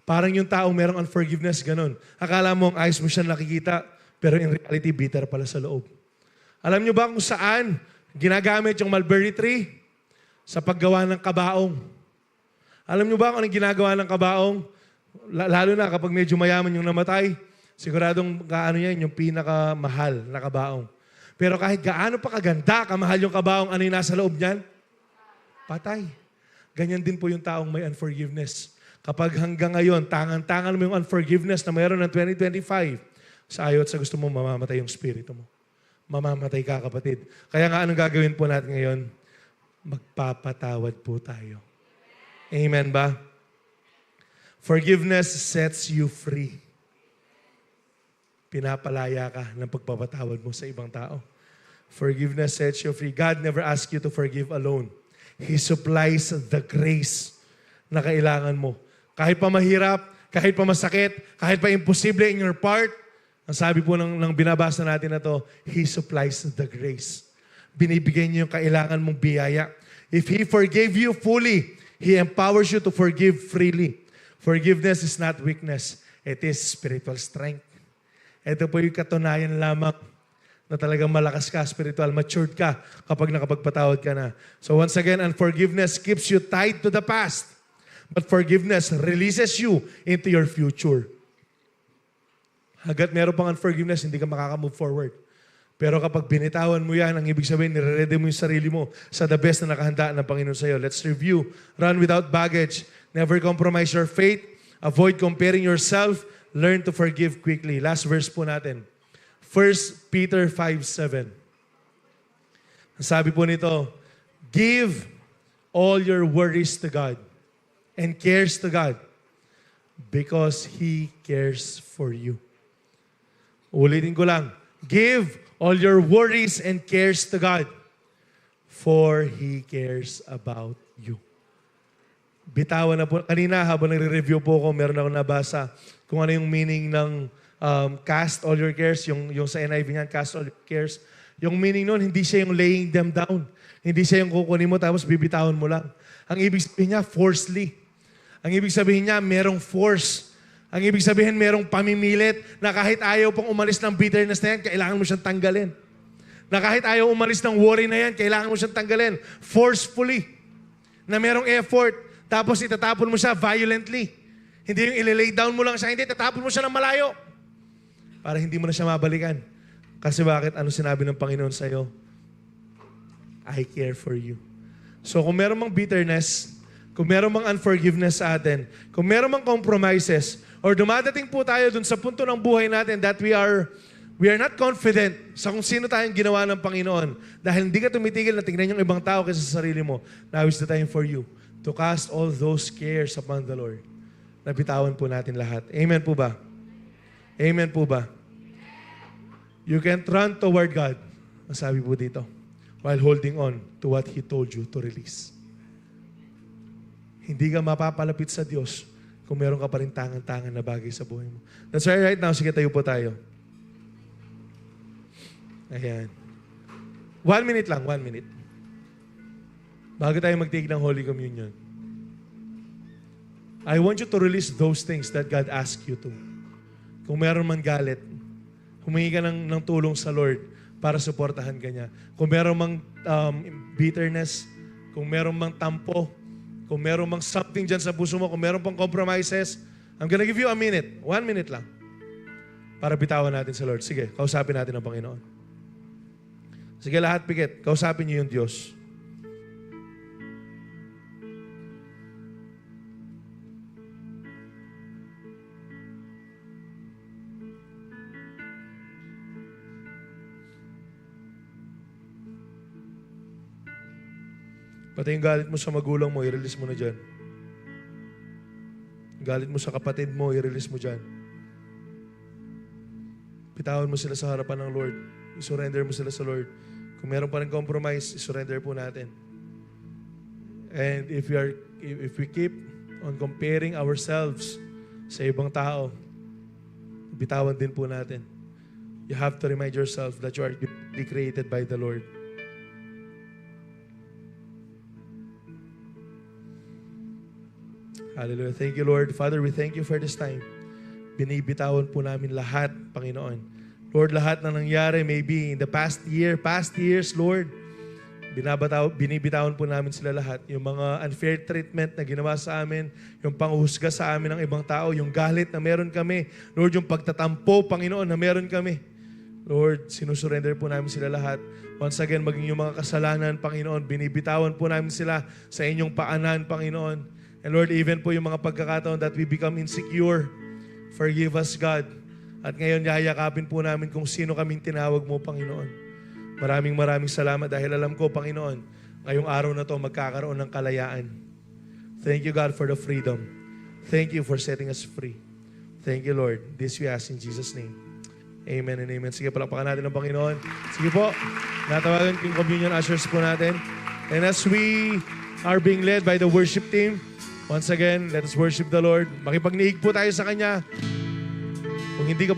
Parang yung taong merong unforgiveness, ganun. Akala mo, ang ayos mo siya nakikita, pero in reality, bitter pala sa loob. Alam niyo ba kung saan ginagamit yung mulberry tree? Sa paggawa ng kabaong. Alam niyo ba kung anong ginagawa ng kabaong? Lalo na kapag medyo mayaman yung namatay, siguradong kaano yan, yung pinakamahal na kabaong. Pero kahit gaano pa kaganda, kamahal yung kabaong, ano yung nasa loob niyan? Patay. Ganyan din po yung taong may unforgiveness. Kapag hanggang ngayon, tangan-tangan mo yung unforgiveness na mayroon ng 2025, sa ayaw at sa gusto mo, mamamatay yung spirito mo. Mamamatay ka, kapatid. Kaya nga, anong gagawin po natin ngayon? Magpapatawad po tayo. Amen ba? Forgiveness sets you free. Pinapalaya ka ng pagpapatawad mo sa ibang tao. Forgiveness sets you free. God never asks you to forgive alone. He supplies the grace na kailangan mo. Kahit pa mahirap, kahit pa masakit, kahit pa imposible in your part, ang sabi po ng binabasa natin na to, He supplies the grace. Binibigay niyo yung kailangan mong biyaya. If He forgave you fully, He empowers you to forgive freely. Forgiveness is not weakness. It is spiritual strength. Ito po yung katunayan lamang na talagang malakas ka, spiritual, matured ka kapag nakapagpatawad ka na. So once again, unforgiveness keeps you tied to the past. But forgiveness releases you into your future. Hanggat meron pang unforgiveness, hindi ka makaka-move forward. Pero kapag binitawan mo yan, ang ibig sabihin, nire-ready mo yung sarili mo sa the best na nakahanda ng Panginoon sa iyo. Let's review. Run without baggage. Never compromise your faith. Avoid comparing yourself. Learn to forgive quickly. Last verse po natin. 1 Peter 5:7. Ang sabi po nito, give all your worries to God and cares to God because He cares for you. Ulitin ko lang. Give all your worries and cares to God for He cares about you. Bitawan na po. Kanina habang nagre-review po ako, meron ako nabasa kung ano yung meaning ng cast all your cares, yung sa NIV niyan, cast all your cares. Yung meaning nun, hindi siya yung laying them down. Hindi siya yung kukunin mo tapos bibitawan mo lang. Ang ibig sabihin niya, forcefully. Ang ibig sabihin niya, merong force. Ang ibig sabihin, merong pamimilit na kahit ayaw pang umalis ng bitterness na yan, kailangan mo siyang tanggalin. Na kahit ayaw umalis ng worry na yan, kailangan mo siyang tanggalin. Forcefully. Na merong effort. Tapos itatapon mo siya violently. Hindi yung ililay down mo lang siya, hindi, itatapon mo siya ng malayo. para hindi mo na siya mabalikan. Kasi bakit? Ano sinabi ng Panginoon sa'yo? I care for you. So kung meron mang bitterness, kung meron mang unforgiveness sa atin, kung meron mang compromises, or dumadating po tayo dun sa punto ng buhay natin that we are not confident sa kung sino tayong ginawa ng Panginoon dahil hindi ka tumitigil na tingnan yung ibang tao kaysa sa sarili mo, now is the time for you to cast all those cares upon the Lord. Nabitawan po natin lahat. Amen po ba? Amen po ba? You can't run toward God, ang sabi po dito, while holding on to what He told you to release. Hindi ka mapapalapit sa Diyos kung meron ka pa rin tangan-tangan na bagay sa buhay mo. That's why right now, sige tayo po tayo. Ayan. 1 minute lang, 1 minute. Bago tayo mag-take ng Holy Communion. I want you to release those things that God asked you to. Kung meron man galit, humingi ka ng tulong sa Lord para suportahan ka niya. Kung meron mang bitterness, kung meron mang tampo, kung meron mang something dyan sa puso mo, kung meron pang compromises, I'm gonna give you a minute. 1 minute lang. Para bitawan natin sa Lord. Sige, kausapin natin ang Panginoon. Sige, lahat pikit. Kausapin niyo yung Diyos. Pati yung galit mo sa magulang mo, i-release mo na dyan. Galit mo sa kapatid mo, i-release mo dyan. Pitawan mo sila sa harapan ng Lord. I-surrender mo sila sa Lord. Kung meron pa rin compromise, i-surrender po natin. And if we keep on comparing ourselves sa ibang tao, bitawan din po natin. You have to remind yourself that you are created by the Lord. Hallelujah. Thank you, Lord. Father, we thank you for this time. Binibitawan po namin lahat, Panginoon. Lord, lahat na nangyari, maybe in the past years, Lord, binibitawan po namin sila lahat. Yung mga unfair treatment na ginawa sa amin, yung panghuhusga sa amin ng ibang tao, yung galit na meron kami, Lord, yung pagtatampo, Panginoon, na meron kami. Lord, sinusurrender po namin sila lahat. Once again, maging yung mga kasalanan, Panginoon, binibitawan po namin sila sa inyong paanan, Panginoon. And Lord, even po yung mga pagkakataon that we become insecure, forgive us, God. At ngayon, yayakapin po namin kung sino kaming tinawag mo, Panginoon. Maraming salamat dahil alam ko, Panginoon, ngayong araw na to magkakaroon ng kalayaan. Thank you, God, for the freedom. Thank you for setting us free. Thank you, Lord. This we ask in Jesus' name. Amen and amen. Sige, palakpakan natin ang Panginoon. Sige po, natawagan yung communion ushers po natin. And as we are being led by the worship team, once again, let us worship the Lord. Makipagniig po tayo sa Kanya. Kung hindi ka